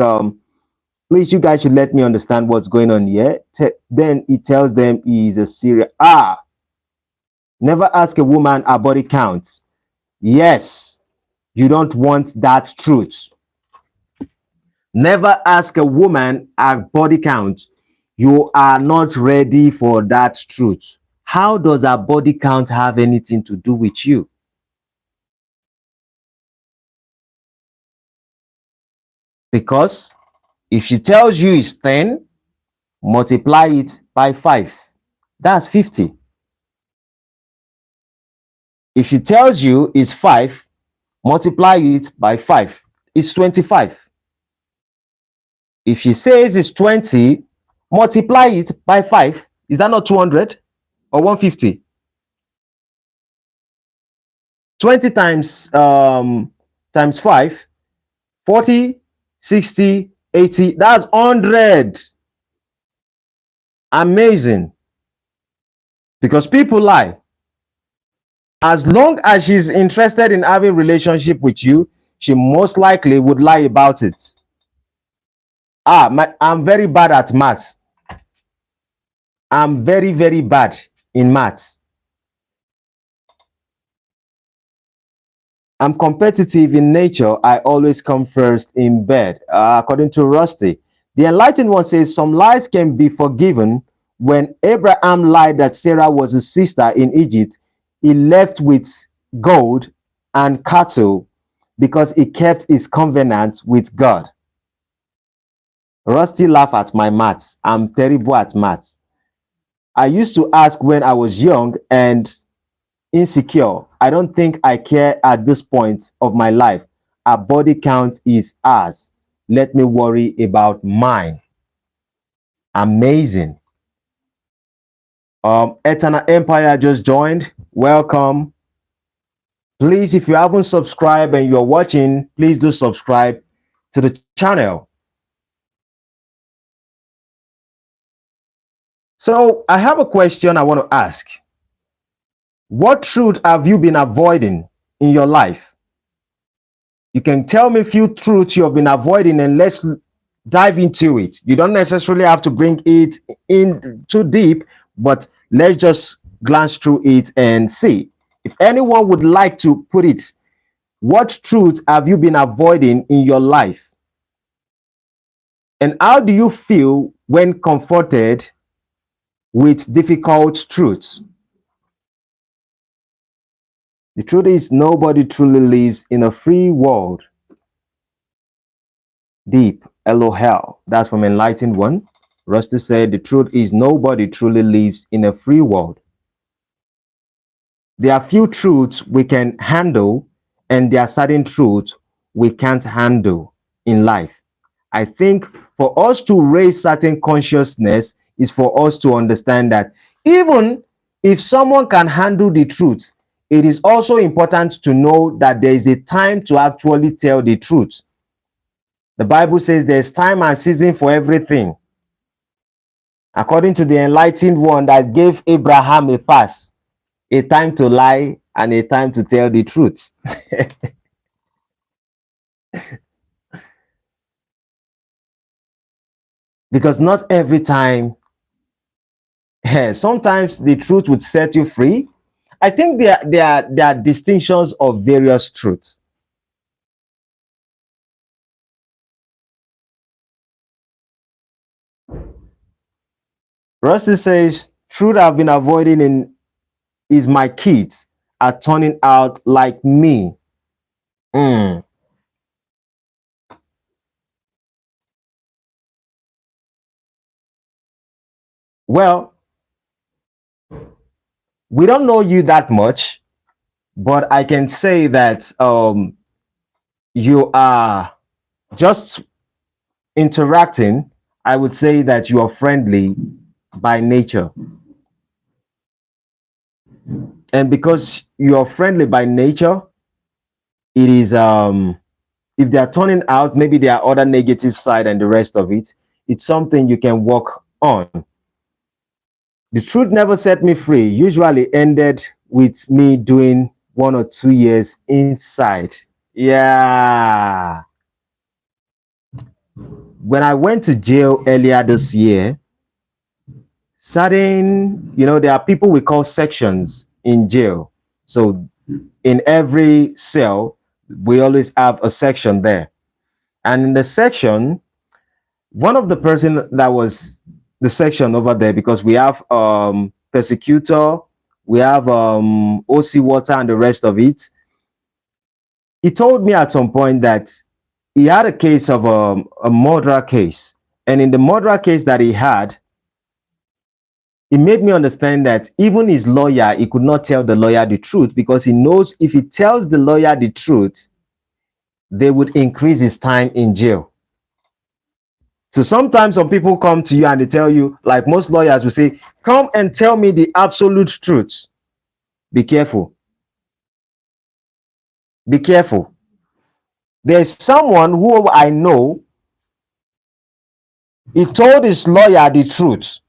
please you guys should let me understand what's going on here. Then he tells them he's a serial. Never ask a woman her body count. Yes. You don't want that truth. Never ask a woman her body count. You are not ready for that truth. How does her body count have anything to do with you? Because if she tells you it's 10, multiply it by 5. That's 50. If she tells you it's 5, multiply it by 5. It's 25. If she says it's 20, multiply it by 5. Is that not 200 or 150? 20 times 5, 40, 60, 80. That's 100. Amazing. Because people lie. As long as she's interested in having a relationship with you, she most likely would lie about it. I'm very bad at maths. I'm very, very bad in maths. I'm competitive in nature. I always come first in bed. According to Rusty, the enlightened one says some lies can be forgiven. When Abraham lied that Sarah was his sister in Egypt, he left with gold and cattle because he kept his covenant with God. Rusty laugh at my maths. I'm terrible at maths. I used to ask when I was young and insecure. I don't think I care at this point of my life. Our body count is ours. Let me worry about mine. Amazing. Eternal Empire just joined. Welcome. Please, if you haven't subscribed and you're watching, please do subscribe to the channel. So I have a question I want to ask. What truth have you been avoiding in your life? You can tell me a few truths you have been avoiding and let's dive into it. You don't necessarily have to bring it in too deep, but let's just glance through it and see. If anyone would like to put it, what truth have you been avoiding in your life? And how do you feel when confronted with difficult truths? The truth is, nobody truly lives in a free world. Deep, LOL. That's from Enlightened One. Rusty said, the truth is, nobody truly lives in a free world. There are few truths we can handle, and there are certain truths we can't handle in life. I think for us to raise certain consciousness is for us to understand that even if someone can handle the truth, it is also important to know that there is a time to actually tell the truth. The Bible says there's time and season for everything. According to the enlightened one that gave Abraham a pass, a time to lie and a time to tell the truth. Because not every time, sometimes the truth would set you free. I think there are distinctions of various truths. Rusty says, truth I've been avoiding in is my kids are turning out like me. Mm. Well, we don't know you that much, but I can say that you are just interacting. I would say that you are friendly by nature. And because you are friendly by nature, it is if they are turning out, maybe there are other negative side and the rest of it, it's something you can work on. The truth never set me free usually ended with me doing 1 or 2 years inside. Yeah. When I went to jail earlier this year, certain, there are people we call sections in jail. So in every cell, we always have a section there. And in the section, one of the person that was the section over there, because we have persecutor, we have OC water and the rest of it. He told me at some point that he had a case of a murder case. And in the murder case that he had, it made me understand that even his lawyer, he could not tell the lawyer the truth because he knows if he tells the lawyer the truth, they would increase his time in jail. So sometimes some people come to you and they tell you, like most lawyers will say, come and tell me the absolute truth. Be careful. Be careful. There's someone who I know, he told his lawyer the truth.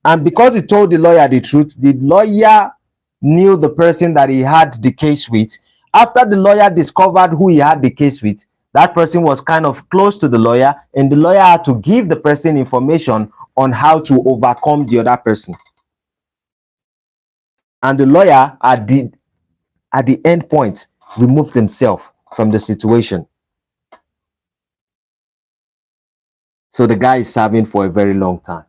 And because he told the lawyer the truth, the lawyer knew the person that he had the case with. After the lawyer discovered who he had the case with, that person was kind of close to the lawyer, and the lawyer had to give the person information on how to overcome the other person. And the lawyer at the end point removed himself from the situation. So the guy is serving for a very long time.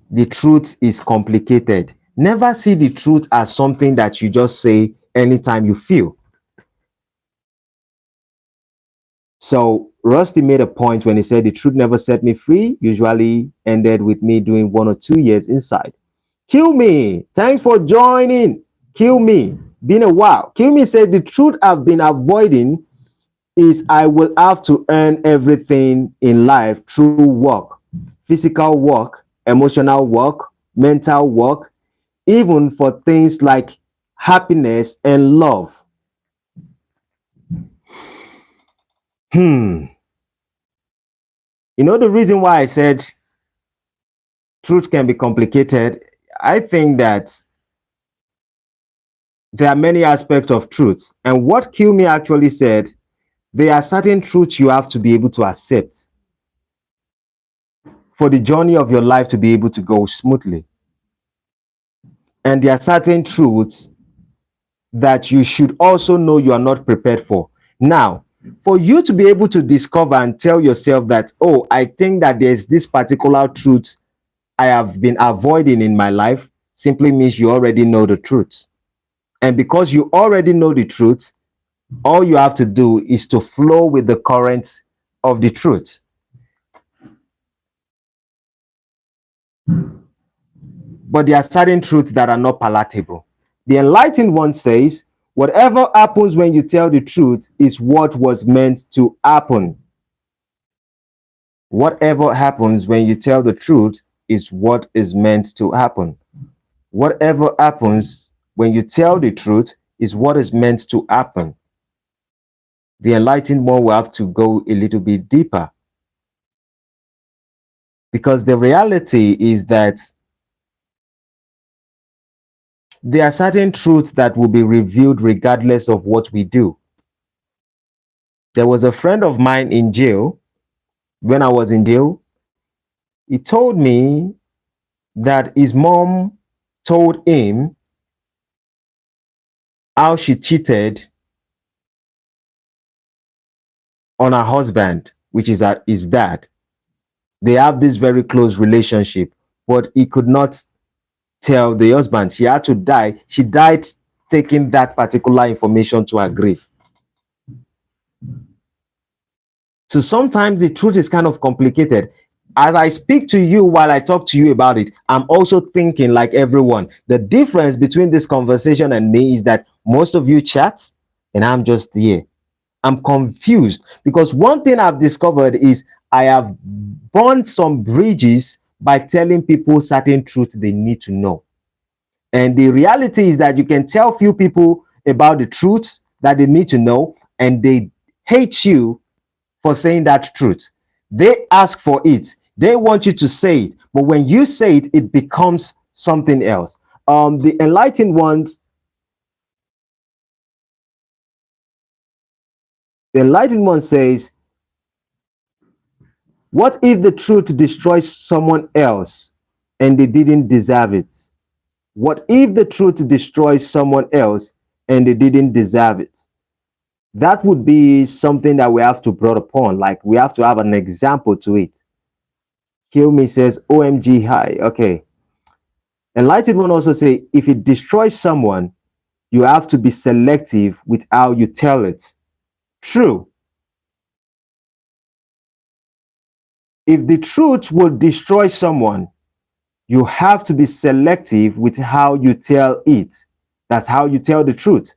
The truth is complicated. Never see the truth as something that you just say anytime you feel. So Rusty made a point when he said the truth never set me free, usually ended with me doing 1 or 2 years inside. Kill me. Thanks for joining. Kill me. Been a while. Kill me said the truth I've been avoiding is I will have to earn everything in life through work, physical work, emotional work, mental work, even for things like happiness and love. Hmm. The reason why I said truth can be complicated, I think that there are many aspects of truth. And what Kilme actually said, there are certain truths you have to be able to accept for the journey of your life to be able to go smoothly. And there are certain truths that you should also know you are not prepared for. Now, for you to be able to discover and tell yourself that, oh, I think that there's this particular truth I have been avoiding in my life, simply means you already know the truth. And because you already know the truth, all you have to do is to flow with the current of the truth. But there are certain truths that are not palatable. The enlightened one says, Whatever happens when you tell the truth is what was meant to happen. Whatever happens when you tell the truth is what is meant to happen. Whatever happens when you tell the truth is what is meant to happen. The enlightened one will have to go a little bit deeper, because the reality is that there are certain truths that will be revealed regardless of what we do. There was a friend of mine in jail. When I was in jail, he told me that his mom told him how she cheated on her husband, which is his dad. They have this very close relationship, but he could not tell the husband. She had to die. She died taking that particular information to her grave. So sometimes the truth is kind of complicated. As I speak to you while I talk to you about it, I'm also thinking like everyone. The difference between this conversation and me is that most of you chat and I'm just here. I'm confused because one thing I've discovered is I have burned some bridges by telling people certain truths they need to know. And the reality is that you can tell few people about the truths that they need to know, and they hate you for saying that truth. They ask for it. They want you to say it. But when you say it, it becomes something else. The enlightened ones, the enlightened one says, what if the truth destroys someone else and they didn't deserve it? What if the truth destroys someone else and they didn't deserve it? That would be something that we have to brought upon. Like we have to have an example to it. Kill me says, OMG high. Okay. Enlightened one also say, if it destroys someone, you have to be selective with how you tell it. True. If the truth will destroy someone, you have to be selective with how you tell it. That's how you tell the truth.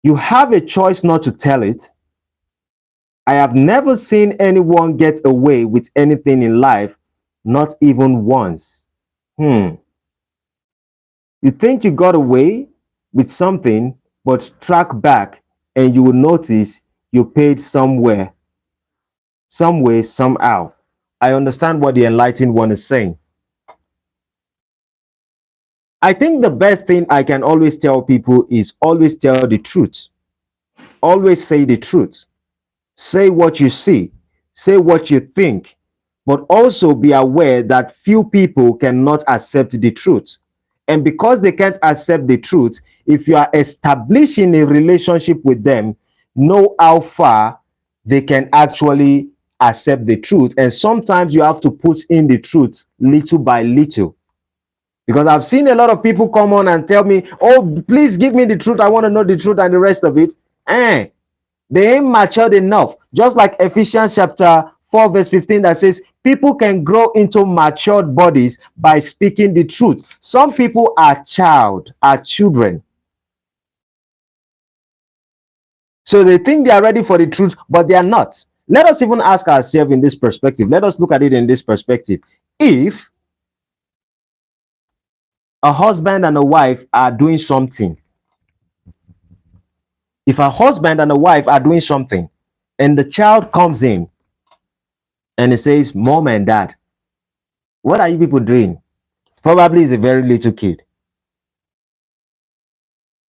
You have a choice not to tell it. I have never seen anyone get away with anything in life, not even once. You think you got away with something, but track back and you will notice you paid somewhere, some way, somehow. I understand what the enlightened one is saying. I think the best thing I can always tell people is always tell the truth. Always say the truth. Say what you see. Say what you think. But also be aware that few people cannot accept the truth. And because they can't accept the truth, if you are establishing a relationship with them, know how far they can actually accept the truth. And sometimes you have to put in the truth little by little. Because I've seen a lot of people come on and tell me, oh, please give me the truth. I want to know the truth and the rest of it. They ain't matured enough. Just like Ephesians chapter 4 verse 15 that says, people can grow into matured bodies by speaking the truth. Some people are children. So they think they are ready for the truth, but they are not. Let us even ask ourselves in this perspective. Let us look at it in this perspective. If a husband and a wife are doing something, if a husband and a wife are doing something, and the child comes in and it says, Mom and Dad, what are you people doing? Probably is a very little kid.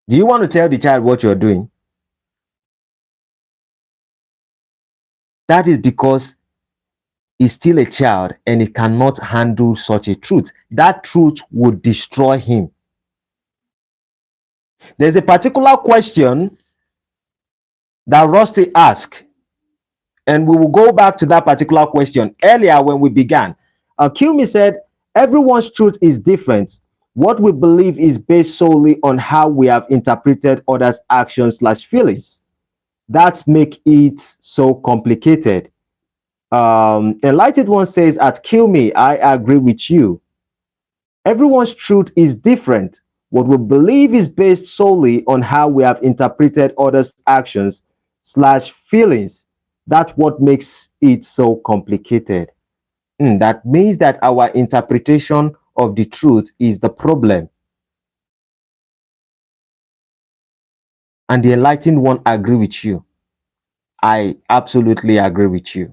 Do you want to tell the child what you're doing? That is because he's still a child and he cannot handle such a truth. That truth would destroy him. There's a particular question that Rusty asked, and we will go back to that particular question earlier when we began. Kilmi said, everyone's truth is different. What we believe is based solely on how we have interpreted others' actions / feelings. That make it so complicated. Enlightened one says, at Kill Me, I agree with you. Everyone's truth is different. What we believe is based solely on how we have interpreted others' actions slash feelings. That's what makes it so complicated. That means that our interpretation of the truth is the problem. And the enlightened one agree with you. I absolutely agree with you.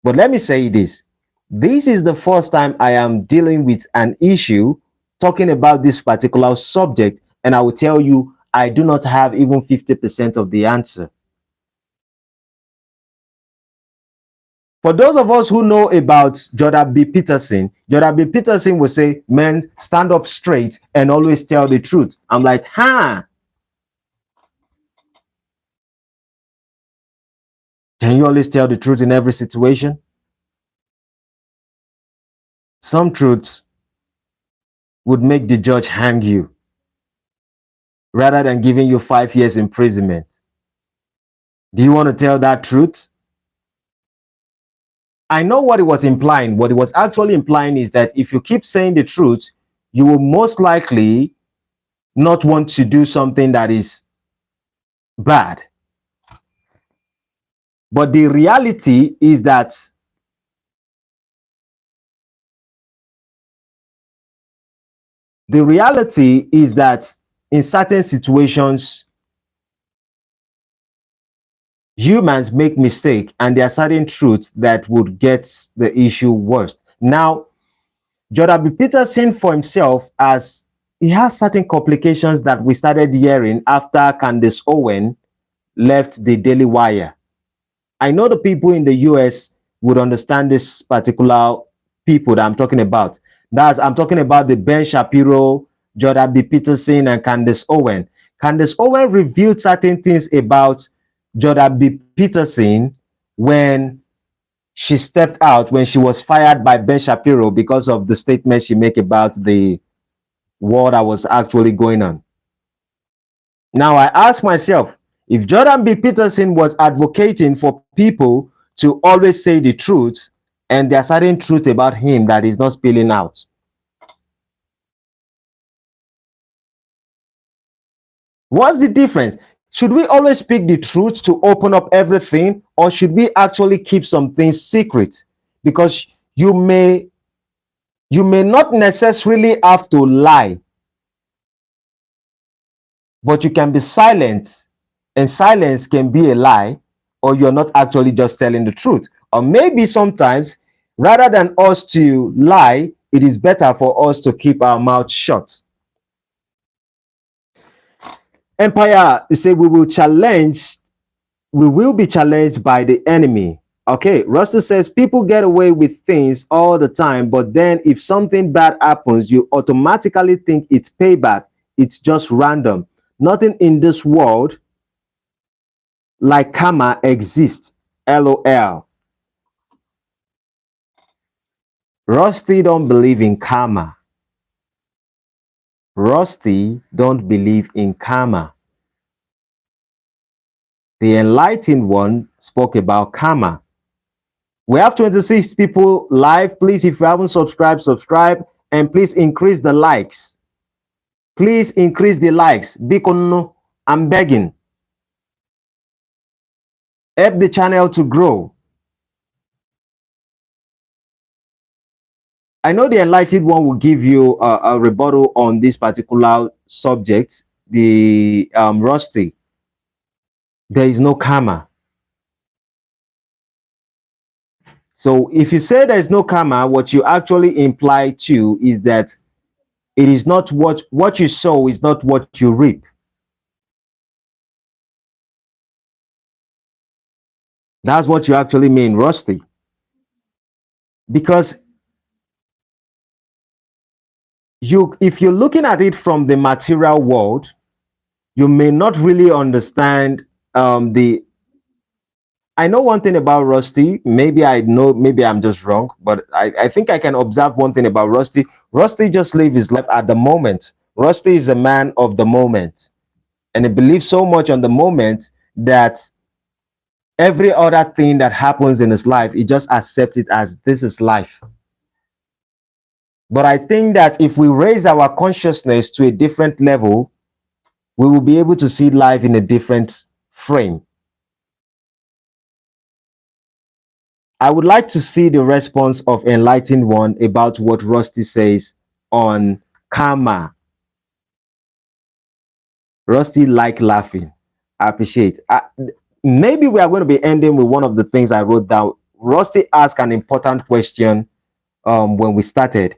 But let me say this. This is the first time I am dealing with an issue talking about this particular subject, and I will tell you, I do not have even 50% of the answer. For those of us who know about Jordan B. Peterson will say, "Man, stand up straight and always tell the truth." I'm like, huh? Can you always tell the truth in every situation? Some truths would make the judge hang you rather than giving you 5 years imprisonment. Do you want to tell that truth? I know what it was implying. What it was actually implying is that if you keep saying the truth, you will most likely not want to do something that is bad. But the reality is that in certain situations, humans make mistake, and there are certain truths that would get the issue worse. Now, Jordan B. Peterson for himself, as he has certain complications that we started hearing after Candace Owen left the Daily Wire. I know the people in the US would understand this particular people that I'm talking about. I'm talking about the Ben Shapiro, Jordan B. Peterson, and Candace Owen. Candace Owen revealed certain things about Jordan B. Peterson when she stepped out, when she was fired by Ben Shapiro because of the statement she made about the war that was actually going on. Now, I ask myself, if Jordan B. Peterson was advocating for people to always say the truth, and there's certain truth about him that is not spilling out, what's the difference? Should we always speak the truth to open up everything, or should we actually keep some things secret? Because you may not necessarily have to lie, but you can be silent, and silence can be a lie, or you're not actually just telling the truth. Or maybe sometimes, rather than us to lie, it is better for us to keep our mouth shut. Empire, you say we will be challenged by the enemy. Okay, Russell says people get away with things all the time, but then if something bad happens, you automatically think it's payback. It's just random. Nothing in this world like karma exists. LOL. Rusty don't believe in karma. Rusty don't believe in karma. The enlightened one spoke about karma. We have 26 people live. Please, if you haven't subscribed, subscribe, and please increase the likes. Please increase the likes. Bikono, I'm begging. Help the channel to grow. I know the enlightened one will give you a rebuttal on this particular subject, the Rusty. There is no karma. So if you say there is no karma, what you actually imply to is that it is not what you sow is not what you reap. That's what you actually mean, Rusty. Because if you're looking at it from the material world, you may not really understand the I know one thing about Rusty. Maybe I know, maybe I'm just wrong, but I think I can observe one thing about Rusty. Rusty just lives his life at the moment. Rusty is a man of the moment, and he believes so much on the moment that every other thing that happens in his life, he just accepts it as this is life. But I think that if we raise our consciousness to a different level, we will be able to see life in a different frame. I would like to see the response of Enlightened One about what Rusty says on karma. Rusty like laughing. I appreciate. Maybe we are going to be ending with one of the things I wrote down. Rusty asked an important question when we started.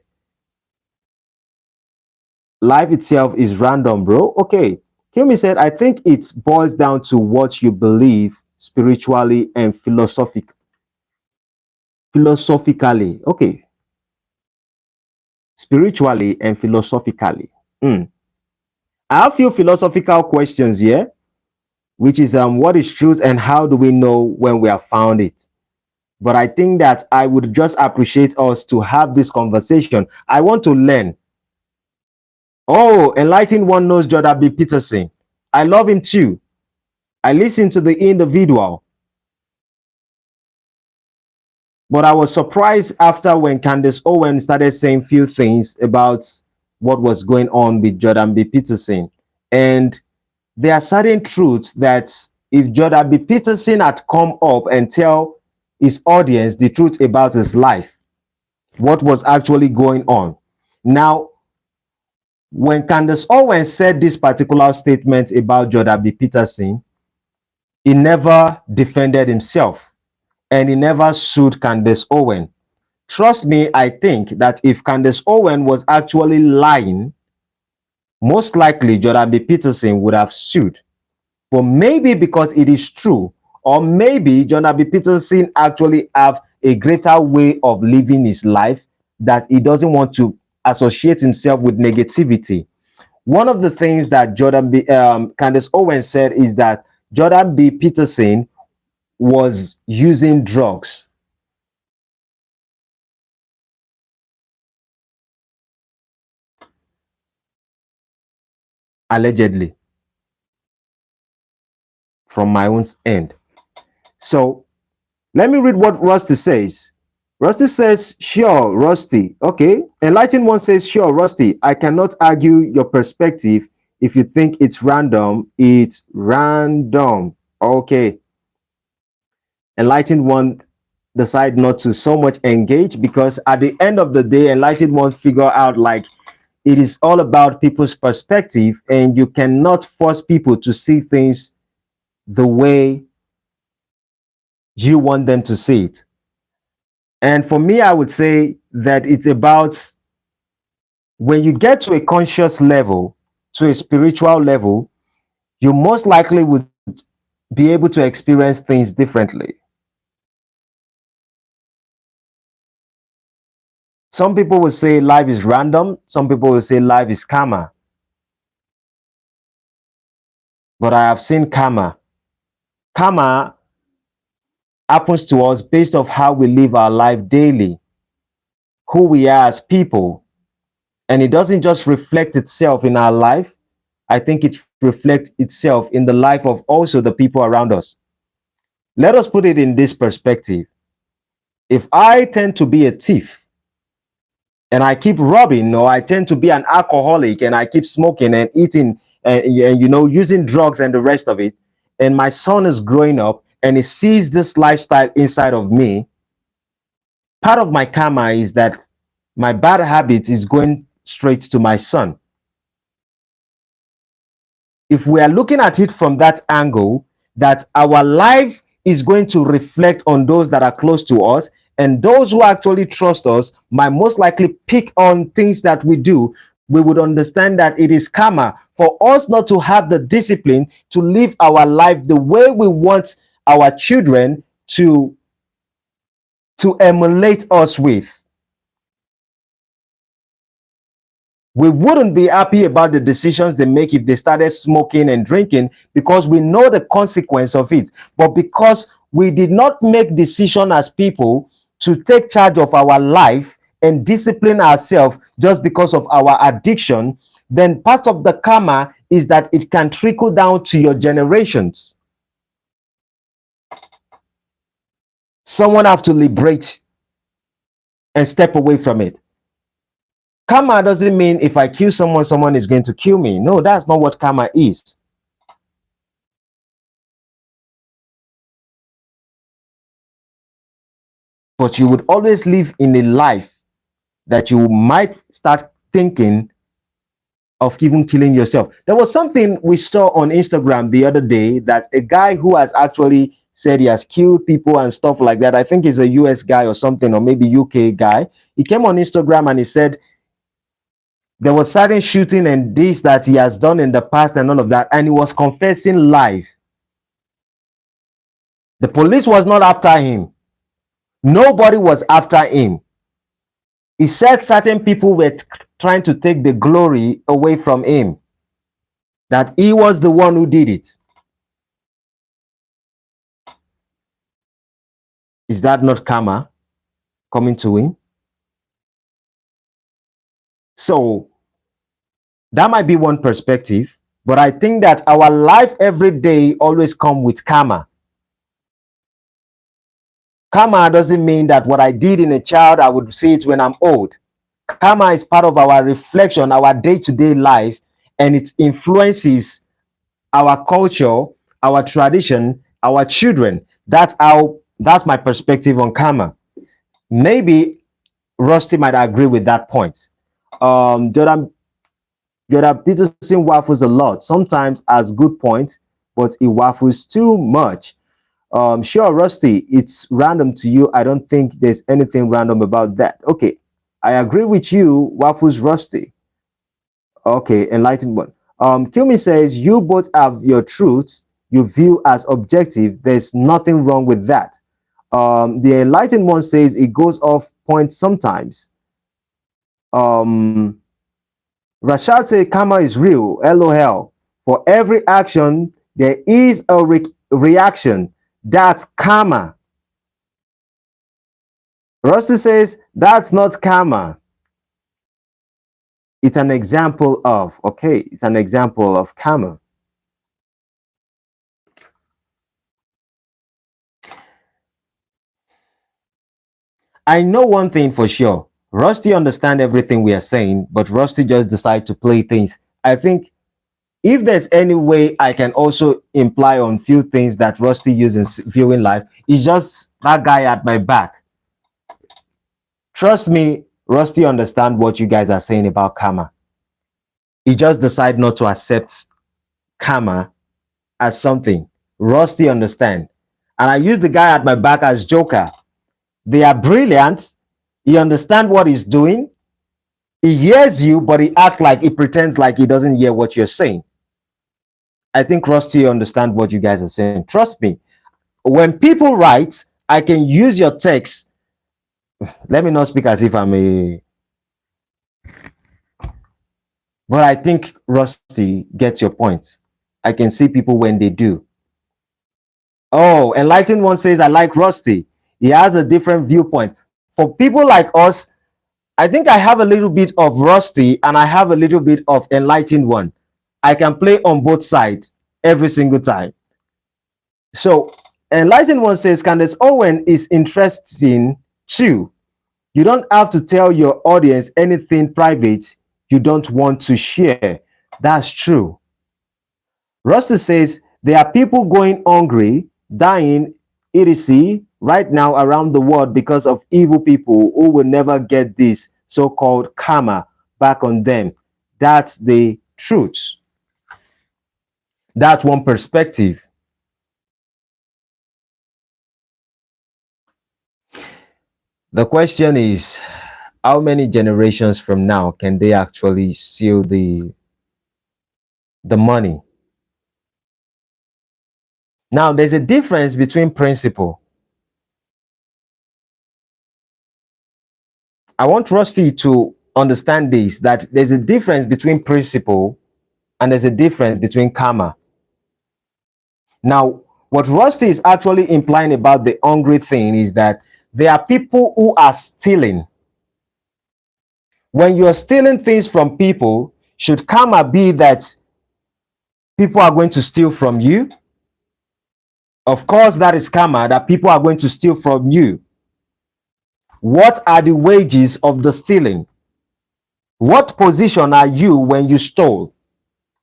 Life itself is random, bro. Okay. Kimi said, I think it boils down to what you believe spiritually and philosophically. Okay. Spiritually and philosophically. Mm. I have a few philosophical questions here, which is what is truth and how do we know when we have found it? But I think that I would just appreciate us to have this conversation. I want to learn. Oh, Enlightened One knows Jordan B. Peterson. I love him too. I listen to the individual. But I was surprised after when Candace Owen started saying few things about what was going on with Jordan B. Peterson. And there are certain truths that if Jordan B. Peterson had come up and tell his audience the truth about his life, what was actually going on. Now, when Candace Owen said this particular statement about Jordan B. Peterson, he never defended himself and he never sued Candace Owen. Trust me, I think that if Candace Owen was actually lying, most likely Jordan B. Peterson would have sued. But maybe because it is true, or maybe Jordan B. Peterson actually have a greater way of living his life that he doesn't want to associate himself with negativity. One of the things that Candace Owen said is that Jordan B. Peterson was using drugs. Allegedly, from my own end. So let me read what Rusty says. Rusty says, sure, Rusty. Okay. Enlightened One says, sure, Rusty. I cannot argue your perspective. If you think it's random, it's random. Okay. Enlightened One decide not to so much engage because at the end of the day, Enlightened One figure out like it is all about people's perspective and you cannot force people to see things the way you want them to see it. And for me, I would say that it's about when you get to a conscious level, to a spiritual level, you most likely would be able to experience things differently. Some people will say life is random, some people will say life is karma. But I have seen karma. Karma happens to us based off how we live our life daily, who we are as people. And it doesn't just reflect itself in our life. I think it reflects itself in the life of also the people around us. Let us put it in this perspective. If I tend to be a thief and I keep robbing, or I tend to be an alcoholic and I keep smoking and eating and using drugs and the rest of it, and my son is growing up and he sees this lifestyle inside of me, part of my karma is that my bad habit is going straight to my son. If we are looking at it from that angle, that our life is going to reflect on those that are close to us, and those who actually trust us might most likely pick on things that we do, we would understand that it is karma for us not to have the discipline to live our life the way we want our children to emulate us with. We wouldn't be happy about the decisions they make if they started smoking and drinking because we know the consequence of it. But because we did not make decision as people to take charge of our life and discipline ourselves just because of our addiction, then part of the karma is that it can trickle down to your generations. Someone have to liberate and step away from it. Karma doesn't mean if I kill someone, someone is going to kill me. No, that's not what karma is. But you would always live in a life that you might start thinking of even killing yourself. There was something we saw on Instagram the other day that a guy who has actually said he has killed people and stuff like that. I think he's a US guy or something, or maybe UK guy. He came on Instagram and he said there was certain shooting and this that he has done in the past and all of that, and he was confessing live. The police was not after him. Nobody was after him. He said certain people were trying to take the glory away from him, that he was the one who did it. Is that not karma coming to him? So that might be one perspective, but I think that our life every day always comes with karma. Karma doesn't mean that what I did in a child, I would see it when I'm old. Karma is part of our reflection, our day-to-day life, and it influences our culture, our tradition, our children. That's my perspective on karma. Maybe Rusty might agree with that point. Jordan Peterson waffles a lot, sometimes has good points, but he waffles too much. Sure, Rusty, it's random to you. I don't think there's anything random about that. Okay, I agree with you, waffles Rusty. Okay, enlightened one. Kilmi says you both have your truths you view as objective. There's nothing wrong with that. The enlightened one says it goes off point sometimes. Um, Rashad says karma is real. LOL. For every action, there is a reaction. That's karma. Rusty says that's not karma. It's an example of, okay, it's an example of karma. I know one thing for sure. Rusty understands everything we are saying, but Rusty just decides to play things. I think if there's any way I can also imply on few things that Rusty uses in viewing life, it's just that guy at my back. Trust me, Rusty understands what you guys are saying about karma. He just decided not to accept karma as something. Rusty understand. And I use the guy at my back as Joker. They are brilliant. He understands what he's doing. He hears you, but he acts like he pretends like he doesn't hear what you're saying. I think Rusty understands what you guys are saying. Trust me. When people write, I can use your text. Let me not speak as if I'm a. But I think Rusty gets your point. I can see people when they do. Oh, Enlightened One says, I like Rusty. He has a different viewpoint. For people like us, I think I have a little bit of Rusty and I have a little bit of Enlightened One. I can play on both sides every single time. So, Enlightened One says, Candace Owen is interesting too. You don't have to tell your audience anything private you don't want to share. That's true. Rusty says, there are people going hungry, dying, etc. right now around the world because of evil people who will never get this so-called karma back on them. That's the truth. That's one perspective. The question is, how many generations from now can they actually seal the money? Now, there's a difference between principle. I want Rusty to understand this, that there's a difference between principle and there's a difference between karma. Now, what Rusty is actually implying about the hungry thing is that there are people who are stealing. When you're stealing things from people, should karma be that people are going to steal from you? Of course, that is karma, that people are going to steal from you. What are the wages of the stealing? What position are you when you stole?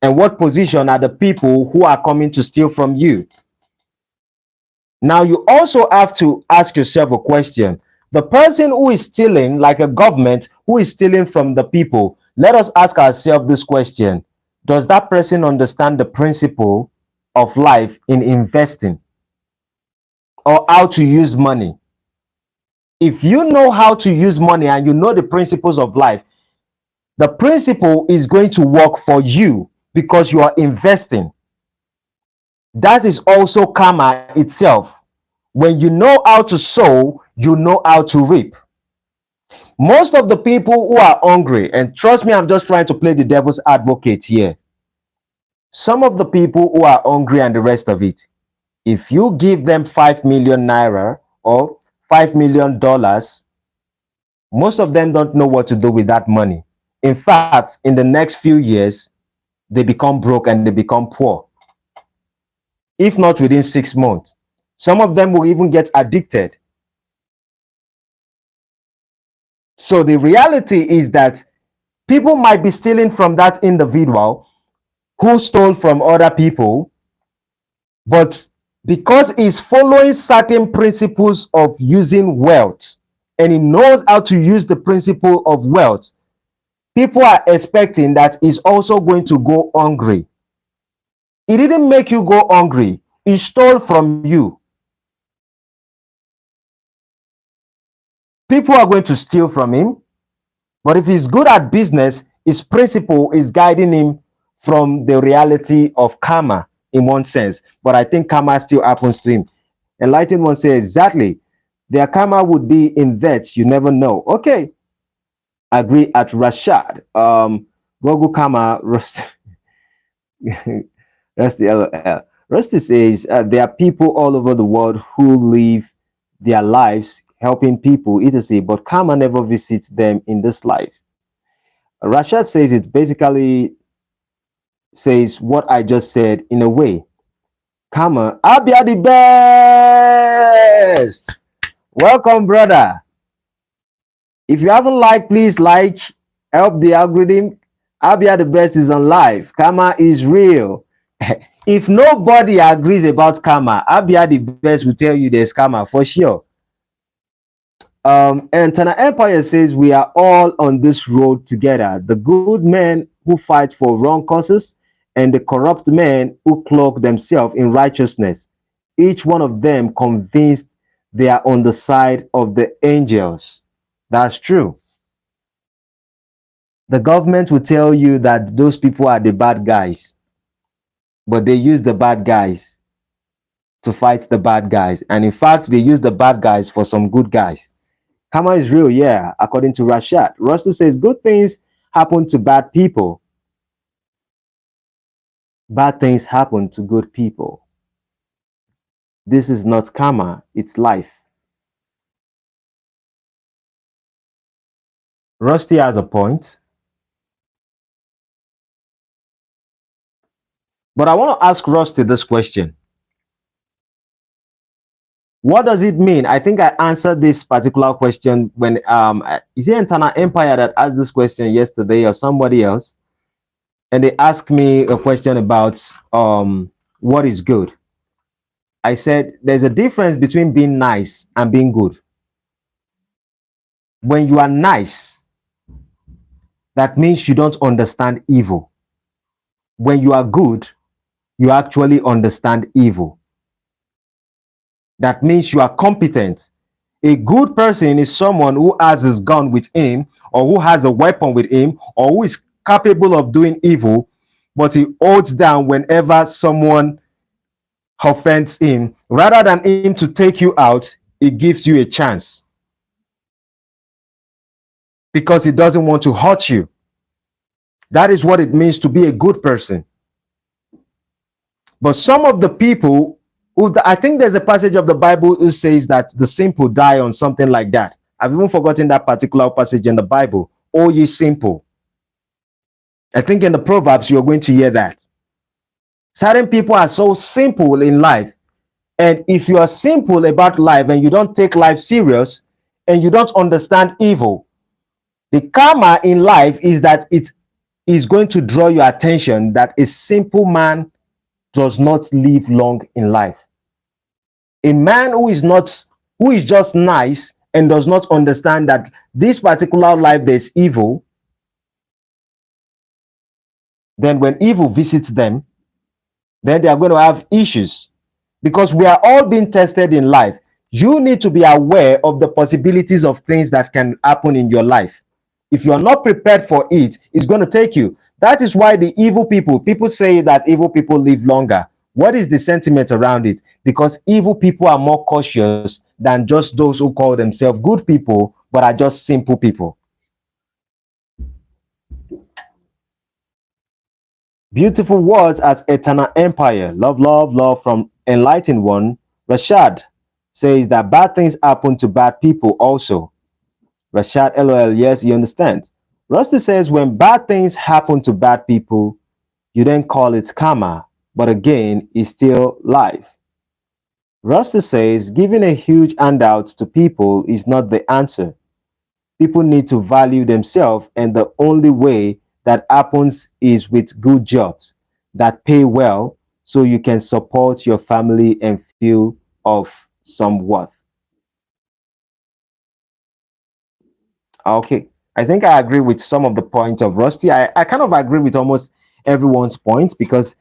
And what position are the people who are coming to steal from you? Now, you also have to ask yourself a question. The person who is stealing, like a government who is stealing from the people, let us ask ourselves this question. Does that person understand the principle of life in investing or how to use money? If you know how to use money and you know the principles of life, the principle is going to work for you because you are investing. That is also karma itself. When you know how to sow, you know how to reap. Most of the people who are hungry, and trust me, I'm just trying to play the devil's advocate here. Some of the people who are hungry and the rest of it, if you give them 5 million naira or $5 million, most of them don't know what to do with that money. In fact, in the next few years, they become broke and they become poor, if not within 6 months. Some of them will even get addicted. So the reality is that people might be stealing from that individual who stole from other people, but because he's following certain principles of using wealth and he knows how to use the principle of wealth, people are expecting that he's also going to go hungry. He didn't make you go hungry, he stole from you. People are going to steal from him, but if he's good at business, his principle is guiding him from the reality of karma in one sense. But I think karma still happens to him. Enlightened one says, exactly. Their karma would be in that you never know. Okay. Agree at Rashad. Google karma, that's the LL. Rusty says, there are people all over the world who live their lives helping people, etc., but karma never visits them in this life. Rashad says it basically says what I just said in a way. Karma, Abia the best. Welcome, brother. If you haven't liked, please like, help the algorithm. Abia the best is on live. Karma is real. If nobody agrees about karma, Abia the best will tell you there's karma for sure. And Tana Empire says we are all on this road together. The good men who fight for wrong causes and the corrupt men who cloak themselves in righteousness. Each one of them convinced they are on the side of the angels. That's true. The government will tell you that those people are the bad guys, but they use the bad guys to fight the bad guys. And in fact, they use the bad guys for some good guys. Karma is real, yeah, according to Rashad. Russell says good things happen to bad people. Bad things happen to good people. This is not karma, it's life. Rusty has a point. But I want to ask Rusty this question. What does it mean? I think I answered this particular question when is it Antana Empire that asked this question yesterday or somebody else? And they asked me a question about what is good. I said there's a difference between being nice and being good. When you are nice, that means you don't understand evil. When you are good, you actually understand evil. That means you are competent. A good person is someone who has his gun with him, or who has a weapon with him, or who is capable of doing evil, but he holds down whenever someone offends him. Rather than him to take you out, he gives you a chance because he doesn't want to hurt you. That is what it means to be a good person. But some of the people who, I think there's a passage of the Bible who says that the simple die on something like that. I've even forgotten that particular passage in the Bible. Oh, ye simple. I think in the Proverbs, you're going to hear that. Certain people are so simple in life. And if you are simple about life and you don't take life serious and you don't understand evil, The karma in life is that it is going to draw your attention that a simple man does not live long in life. A man who is just nice and does not understand that this particular life there's evil, then when evil visits them, then they are going to have issues because we are all being tested in life. You need to be aware of the possibilities of things that can happen in your life. If you are not prepared for it, it's going to take you. That is why the evil people say that evil people live longer. What is the sentiment around it? Because evil people are more cautious than just those who call themselves good people but are just simple people. Beautiful words as Eternal Empire. Love, love, love from Enlightened One. Rashad says that bad things happen to bad people also. Rashad LOL, yes, he understands. Rusty says when bad things happen to bad people, you then call it karma, but again, it's still life. Rusty says giving a huge handout to people is not the answer. People need to value themselves, and the only way that happens is with good jobs that pay well so you can support your family and feel of some worth. Okay, I think I agree with some of the points of Rusty. I kind of agree with almost everyone's points because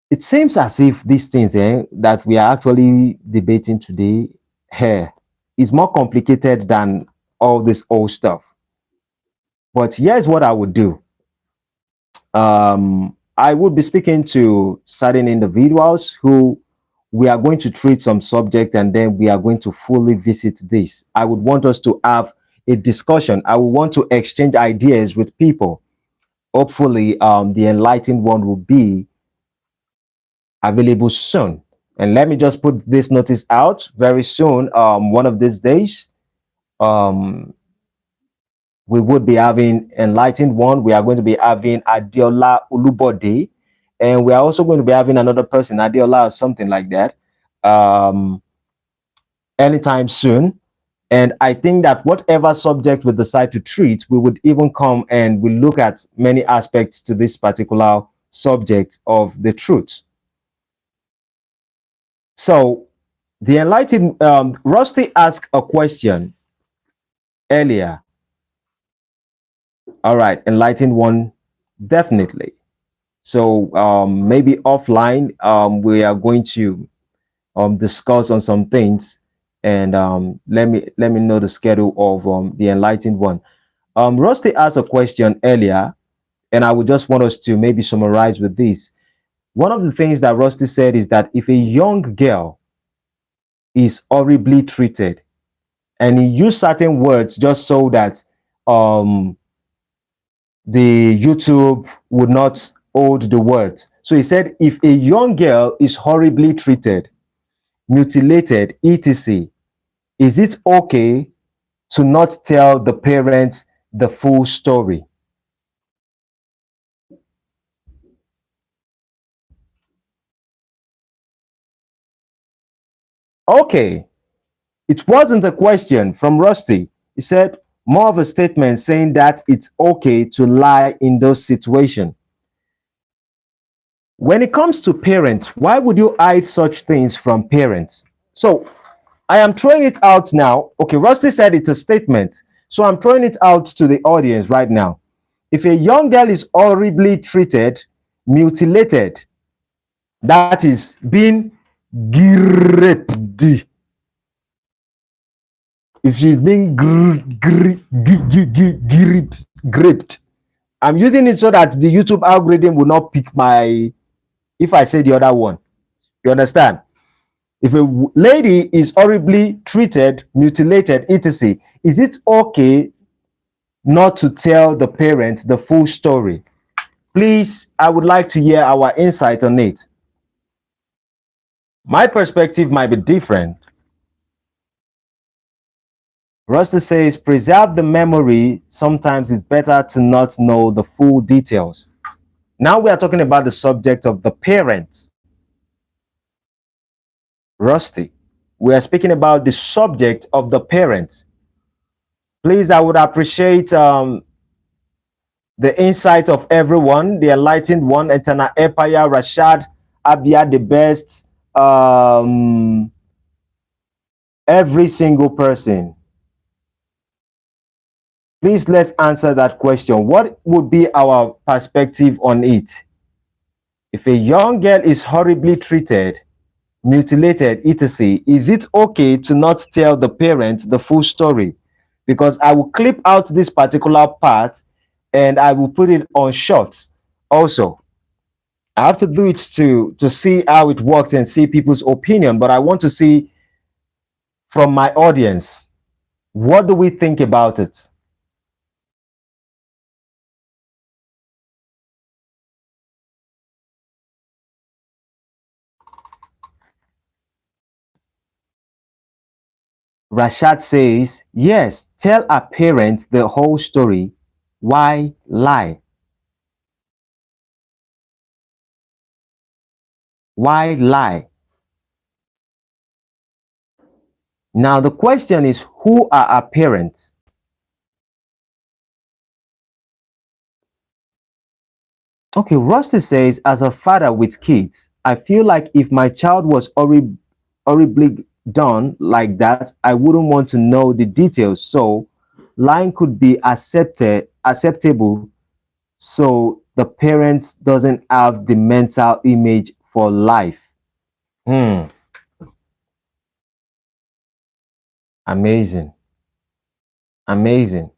it seems as if these things that we are actually debating today here is more complicated than all this old stuff. But here's what I would do. I would be speaking to certain individuals who we are going to treat some subject and then we are going to fully visit this. I would want us to have a discussion. I would want to exchange ideas with people. Hopefully, the enlightened one will be available soon. And let me just put this notice out very soon. One of these days, um, we would be having enlightened one. We are going to be having Adiola Ulubode, and we are also going to be having another person, Adiola or something like that, um, anytime soon. And I think that whatever subject we decide to treat, we would even come and we look at many aspects to this particular subject of the truth. So the enlightened Rusty asked a question earlier. All right, enlightened one, definitely. So maybe offline, we are going to discuss on some things, and let me know the schedule of the enlightened one. Rusty asked a question earlier, and I would just want us to maybe summarize with this. One of the things that Rusty said is that if a young girl is horribly treated, and he used certain words just so that um, the YouTube would not hold the words. So he said, if a young girl is horribly treated, mutilated, etc., is it okay to not tell the parents the full story? Okay, it wasn't a question from Rusty. He said more of a statement saying that it's okay to lie in those situations. When it comes to parents, why would you hide such things from parents? So I am throwing it out now. Okay, Rusty said it's a statement. So I'm throwing it out to the audience right now. If a young girl is horribly treated, mutilated, that is being raped, if she's being gripped, I'm using it so that the YouTube algorithm will not pick my, if I say the other one. You understand? If a lady is horribly treated, mutilated, etc., is it okay not to tell the parents the full story? Please, I would like to hear our insight on it. My perspective might be different. Rusty says, preserve the memory. Sometimes it's better to not know the full details. Now we are talking about the subject of the parents. Rusty, we are speaking about the subject of the parents. Please, I would appreciate the insight of everyone, the enlightened one, Eternal Empire, Rashad, Abia, the best, every single person. Please, let's answer that question. What would be our perspective on it? If a young girl is horribly treated, mutilated, etc., is it okay to not tell the parents the full story? Because I will clip out this particular part and I will put it on shorts also. I have to do it to see how it works and see people's opinion, but I want to see from my audience, what do we think about it? Rashad says, yes, tell our parents the whole story. Why lie? Why lie? Now, the question is, who are our parents? Okay, Rusty says, as a father with kids, I feel like if my child was horribly done like that, I wouldn't want to know the details. So, lying could be acceptable so the parent doesn't have the mental image for life. Hmm, amazing. Amazing.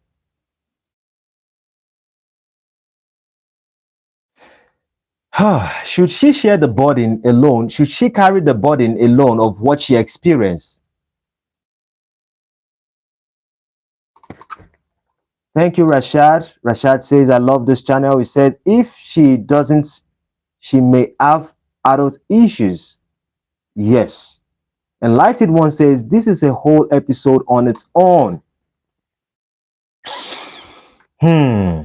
Should she share the burden alone? Should she carry the burden alone of what she experienced? Thank you, Rashad. Rashad says, I love this channel. He says, if she doesn't, she may have adult issues. Yes. Enlightened One says, this is a whole episode on its own. Hmm.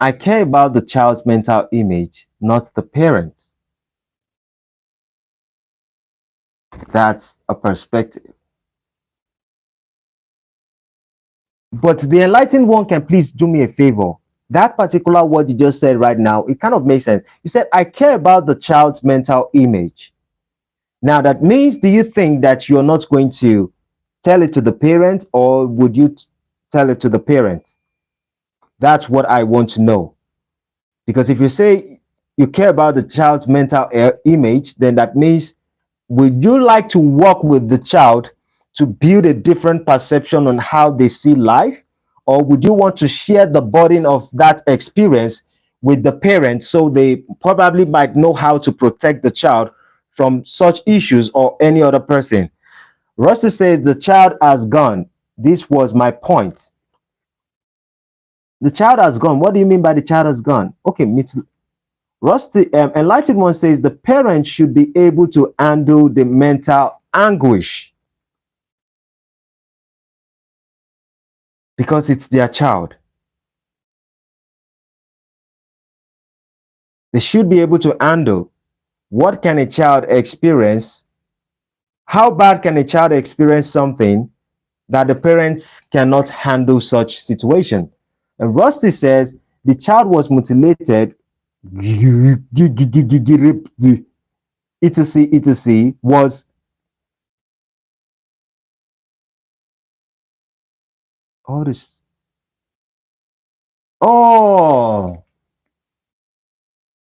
I care about the child's mental image, not the parents. That's a perspective. But the enlightened one can please do me a favor. That particular word you just said right now, it kind of makes sense. You said, I care about the child's mental image. Now, that means, do you think that you're not going to tell it to the parent, or would you tell it to the parent? That's what I want to know. Because if you say you care about the child's mental image, then that means, would you like to work with the child to build a different perception on how they see life? Or would you want to share the burden of that experience with the parents so they probably might know how to protect the child from such issues or any other person? Rusty says the child has gone. This was my point. The child has gone. What do you mean by the child has gone? Okay, me too. Rusty, Enlightened One says the parents should be able to handle the mental anguish because it's their child. They should be able to handle. What can a child experience? How bad can a child experience something that the parents cannot handle such situation? And Rusty says the child was mutilated, etc., was all this. Oh,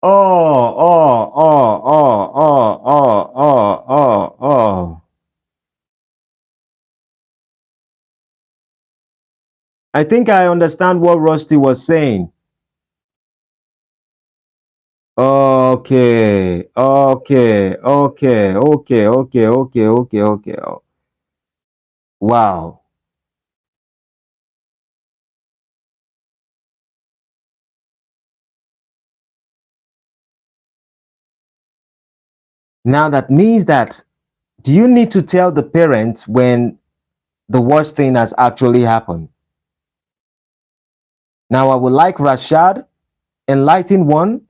oh, oh, oh, oh, oh, oh, oh, oh, oh. I think I understand what Rusty was saying. Okay, okay, okay, okay, okay, okay, okay, okay. Oh, wow. Now that means that, do you need to tell the parents when the worst thing has actually happened? Now I would like Rashad, Enlightened One.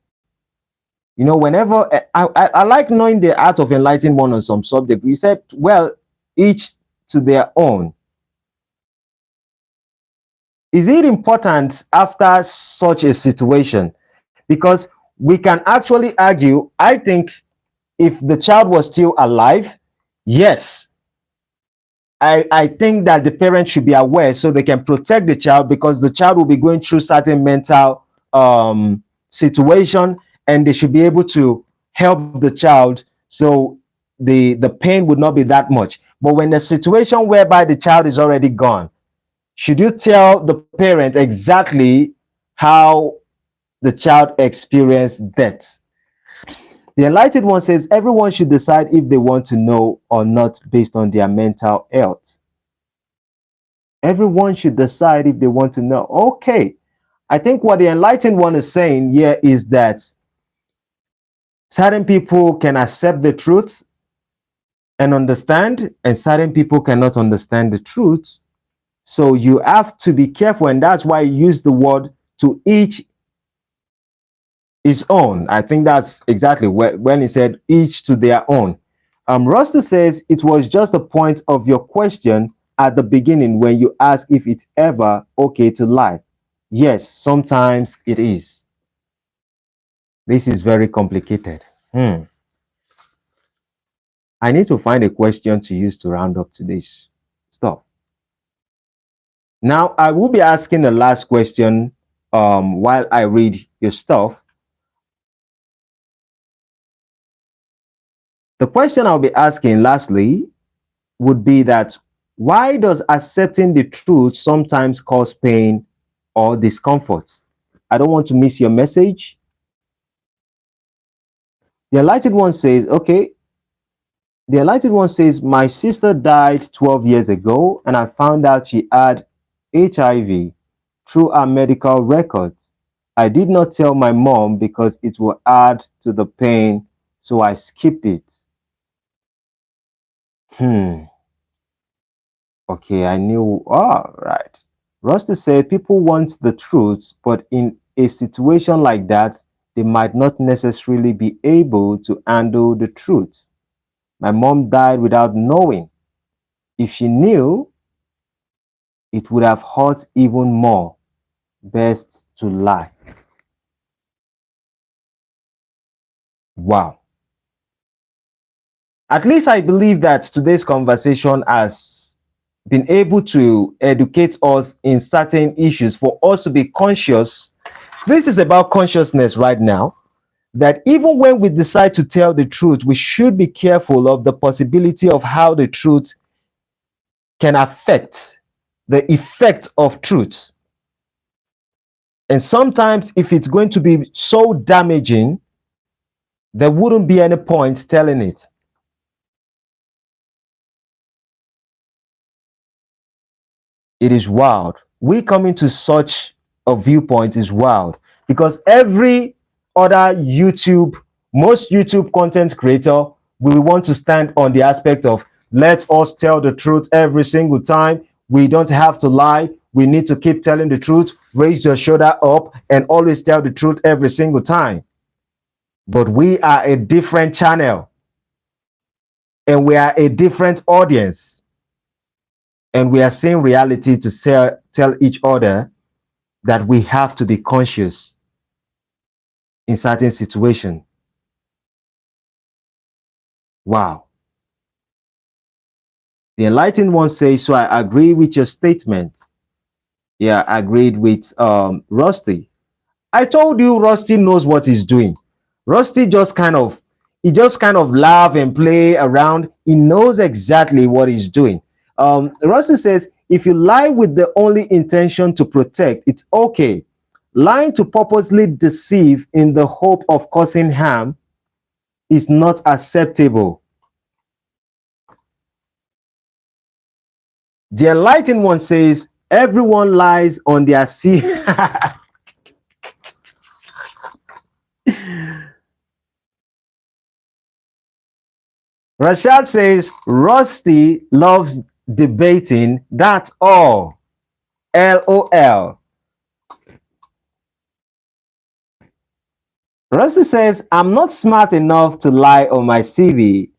You know, whenever I like knowing the art of Enlightened One on some subject. You said, well, each to their own. Is it important after such a situation? Because we can actually argue, I think, if the child was still alive, yes, I think that the parents should be aware so they can protect the child, because the child will be going through certain mental situation, and they should be able to help the child so the pain would not be that much. But when the situation whereby the child is already gone, should you tell the parent exactly how the child experienced death? The enlightened one says everyone should decide if they want to know or not based on their mental health. Everyone should decide if they want to know. Okay. I think what the enlightened one is saying here is that certain people can accept the truth and understand, and certain people cannot understand the truth. So you have to be careful, and that's why I use the word to each his own. I think that's exactly when he said each to their own. Roster says it was just a point of your question at the beginning when you ask if it's ever okay to lie. Yes, sometimes it is. This is very complicated. I need to find a question to use to round up today's stuff. Now, I will be asking the last question while I read your stuff. The question I'll be asking lastly would be that why does accepting the truth sometimes cause pain or discomfort? I don't want to miss your message. The enlightened one says, okay, the enlightened one says, my sister died 12 years ago and I found out she had HIV through our medical records. I did not tell my mom because it will add to the pain, so I skipped it. Hmm. Okay, I knew. All right. Rusty said people want the truth, but in a situation like that, they might not necessarily be able to handle the truth. My mom died without knowing. If she knew, it would have hurt even more. Best to lie. Wow. At least I believe that today's conversation has been able to educate us in certain issues for us to be conscious. This is about consciousness right now, that even when we decide to tell the truth, we should be careful of the possibility of how the truth can affect the effect of truth. And sometimes, if it's going to be so damaging, there wouldn't be any point telling it. It is wild. We coming to such a viewpoint is wild, because every other YouTube, most YouTube content creator will want to stand on the aspect of let us tell the truth every single time. We don't have to lie. We need to keep telling the truth. Raise your shoulder up and always tell the truth every single time. But we are a different channel and we are a different audience, and we are seeing reality to tell each other that we have to be conscious in certain situations. Wow. The enlightened one says, so I agree with your statement. Yeah, I agreed with Rusty. I told you Rusty knows what he's doing. Rusty just kind of laugh and play around. He knows exactly what he's doing. Rusty says, if you lie with the only intention to protect, it's okay. Lying to purposely deceive in the hope of causing harm is not acceptable. The enlightened one says, everyone lies on their seat. Rashad says, Rusty loves debating. That's all. LOL. Rusty says, I'm not smart enough to lie on my CV.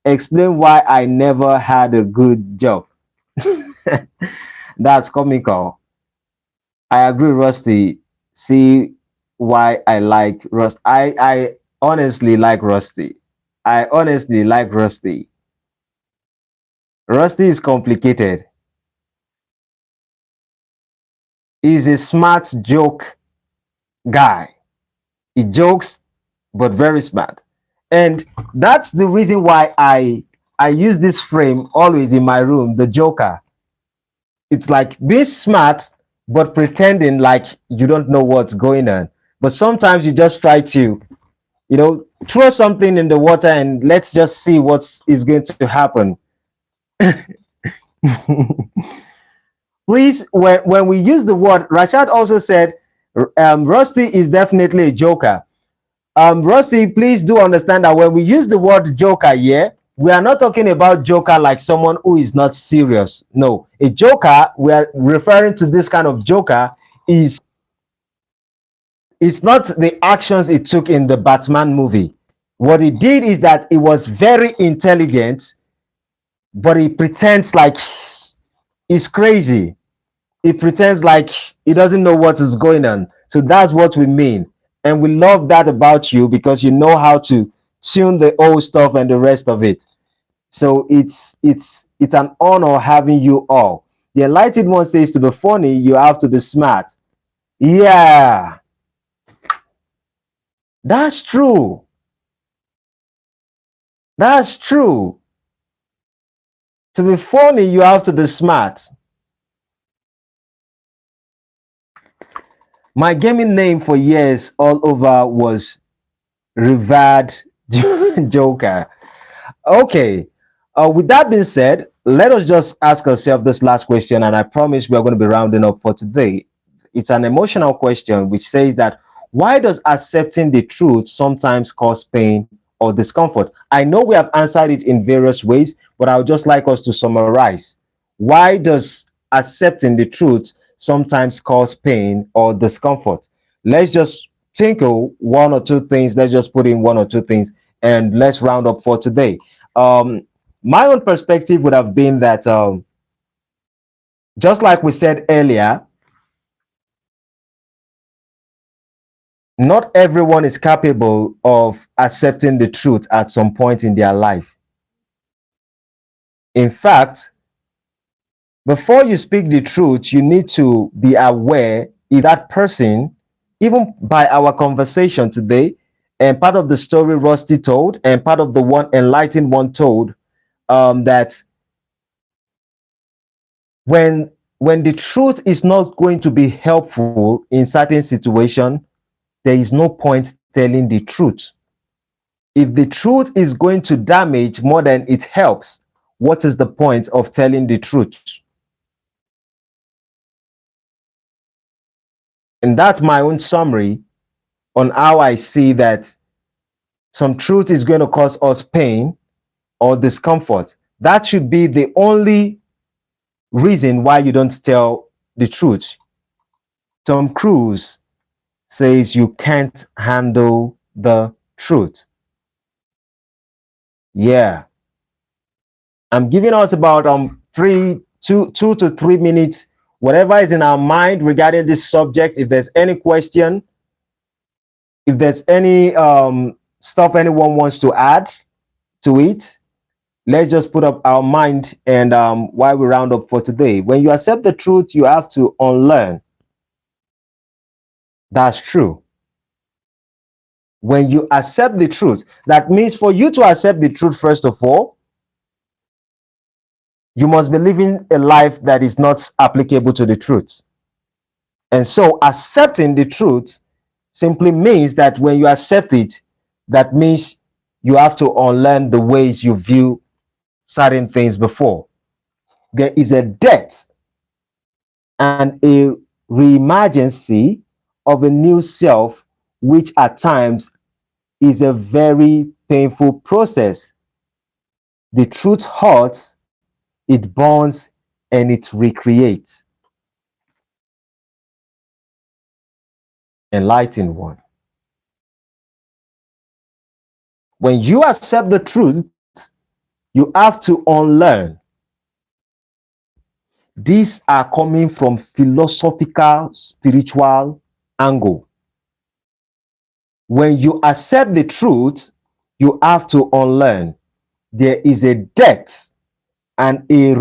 Explain why I never had a good job. That's comical. I agree, Rusty. See why I like Rust. I honestly like Rusty. I honestly like Rusty. Rusty is complicated. He's a smart joke guy. He jokes, but very smart. And that's the reason why I use this frame always in my room, the Joker. It's like be smart, but pretending like you don't know what's going on. But sometimes you just try to, throw something in the water and let's just see what is going to happen. Please, when we use the word, Rashad also said Rusty is definitely a joker. Rusty, please do understand that when we use the word joker here, we are not talking about joker like someone who is not serious. No, a joker, we are referring to this kind of joker is it's not the actions it took in the Batman movie. What he did is that he was very intelligent, but he pretends like he's crazy. He pretends like he doesn't know what is going on. So that's what we mean. And we love that about you because you know how to tune the old stuff and the rest of it. So it's an honor having you all. The enlightened one says to be funny, you have to be smart. Yeah, that's true. That's true. To be funny, you have to be smart. My gaming name for years all over was Revered Joker. Okay. With that being said, let us just ask ourselves this last question, and I promise we are going to be rounding up for today. It's an emotional question which says that why does accepting the truth sometimes cause pain or discomfort? I know we have answered it in various ways, but I would just like us to summarize. Why does accepting the truth sometimes cause pain or discomfort? Let's just tinkle one or two things. Let's just put in one or two things and let's round up for today. Um, my own perspective would have been that, just like we said earlier, not everyone is capable of accepting the truth at some point in their life. In fact, before you speak the truth, you need to be aware if that person, even by our conversation today, and part of the story Rusty told, and part of the one enlightened one told, that when the truth is not going to be helpful in certain situation, there is no point telling the truth. If the truth is going to damage more than it helps, what is the point of telling the truth? And that's my own summary on how I see that some truth is going to cause us pain or discomfort. That should be the only reason why you don't tell the truth. Tom Cruise says you can't handle the truth. Yeah, I'm giving us about 2 to 3 minutes, whatever is in our mind regarding this subject. If there's any question, if there's any stuff anyone wants to add to it, let's just put up our mind and while we round up for today. When you accept the truth, you have to unlearn. That's true. When you accept the truth, that means for you to accept the truth, first of all, you must be living a life that is not applicable to the truth. And so accepting the truth simply means that when you accept it, that means you have to unlearn the ways you view certain things before. There is a death and a reimagination of a new self, which at times is a very painful process. The truth hurts, it burns, and it recreates. Enlightened one. When you accept the truth, You have to unlearn. These are coming from philosophical, spiritual angle. When you accept the truth, you have to unlearn. There is a death and a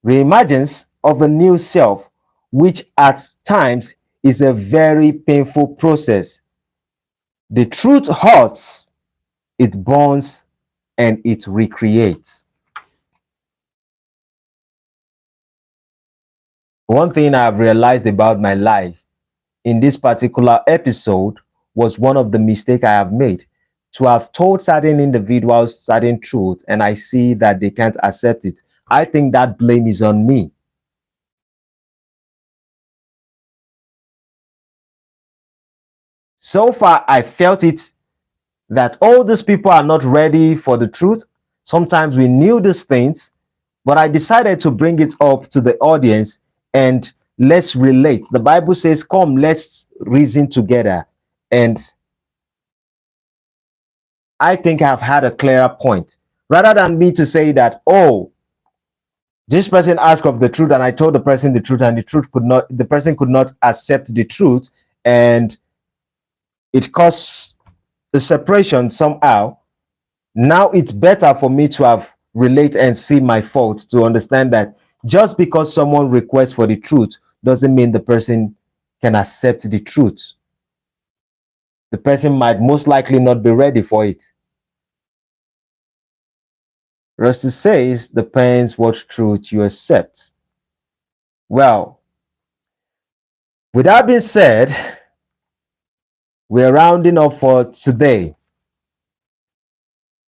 reemergence of a new self, which at times is a very painful process. The truth hurts, it burns, and it recreates. One thing I've realized about my life in this particular episode was one of the mistakes I have made to have told certain individuals certain truth and I see that they can't accept it. I think that blame is on me. So far, I felt it that all these people are not ready for the truth. Sometimes we knew these things, but I decided to bring it up to the audience and let's relate. The Bible says, come, let's reason together. And I think I've had a clearer point. Rather than me to say that, oh, this person asked of the truth and I told the person the truth and the person could not accept the truth and it caused a separation somehow. Now it's better for me to have relate and see my fault to understand that just because someone requests for the truth doesn't mean the person can accept the truth. The person might most likely not be ready for it. Rusty says depends what truth you accept. Well, with that being said, we're rounding up for today.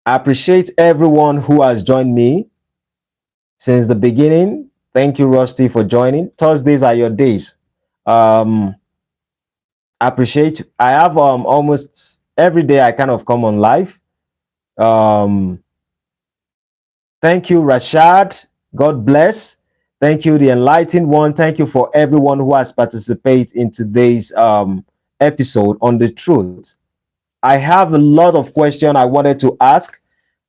I appreciate everyone who has joined me since the beginning. Thank you, Rusty, for joining. Thursdays are your days. Um, I appreciate. I have almost every day I kind of come on live. Um, Thank you, Rashad. God bless. Thank you, the enlightened one. Thank you for everyone who has participated in today's episode on the truth. I have a lot of questions I wanted to ask,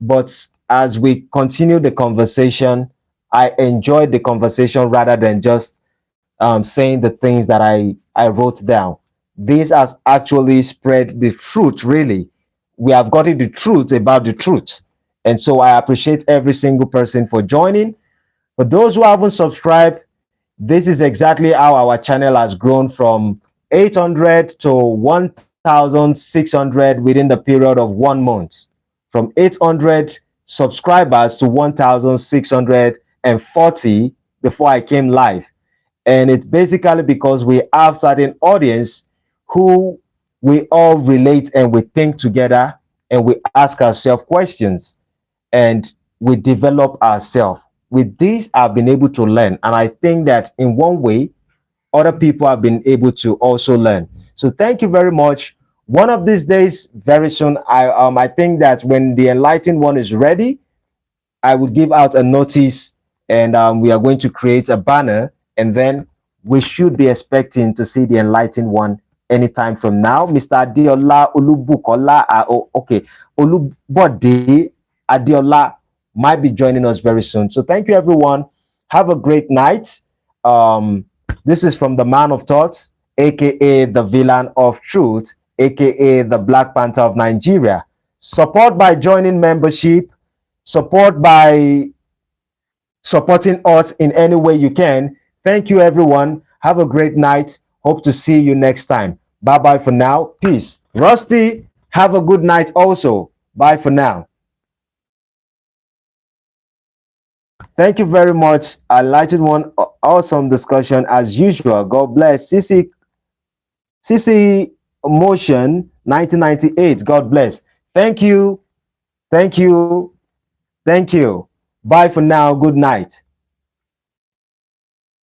but as we continue the conversation, I enjoyed the conversation rather than just saying the things that I wrote down. This has actually spread the truth, really. We have gotten the truth about the truth. And so I appreciate every single person for joining. For those who haven't subscribed, this is exactly how our channel has grown from 800 to 1,600 within the period of 1 month. From 800 subscribers to 1,640 before I came live. And it's basically because we have certain audience who we all relate and we think together and we ask ourselves questions and we develop ourselves. With this, I've been able to learn. And I think that in one way, other people have been able to also learn. So thank you very much. One of these days, very soon, I think that when the enlightened one is ready, I would give out a notice and we are going to create a banner and then we should be expecting to see the enlightened one anytime from now. Mr. Adiola Ulubukola, okay, Olubode Adiola might be joining us very soon. So thank you, everyone. Have a great night. This is from the Man of Thought, aka the Villain of Truth, aka the Black Panther of Nigeria. Support by joining membership, support by supporting us in any way you can. Thank you, everyone. Have a great night. Hope to see you next time. Bye bye for now. Peace. Rusty, have a good night also. Bye for now. Thank you very much. I liked it. One awesome discussion as usual. God bless. CC Motion 1998. God bless. Thank you. Thank you. Thank you. Bye for now. Good night.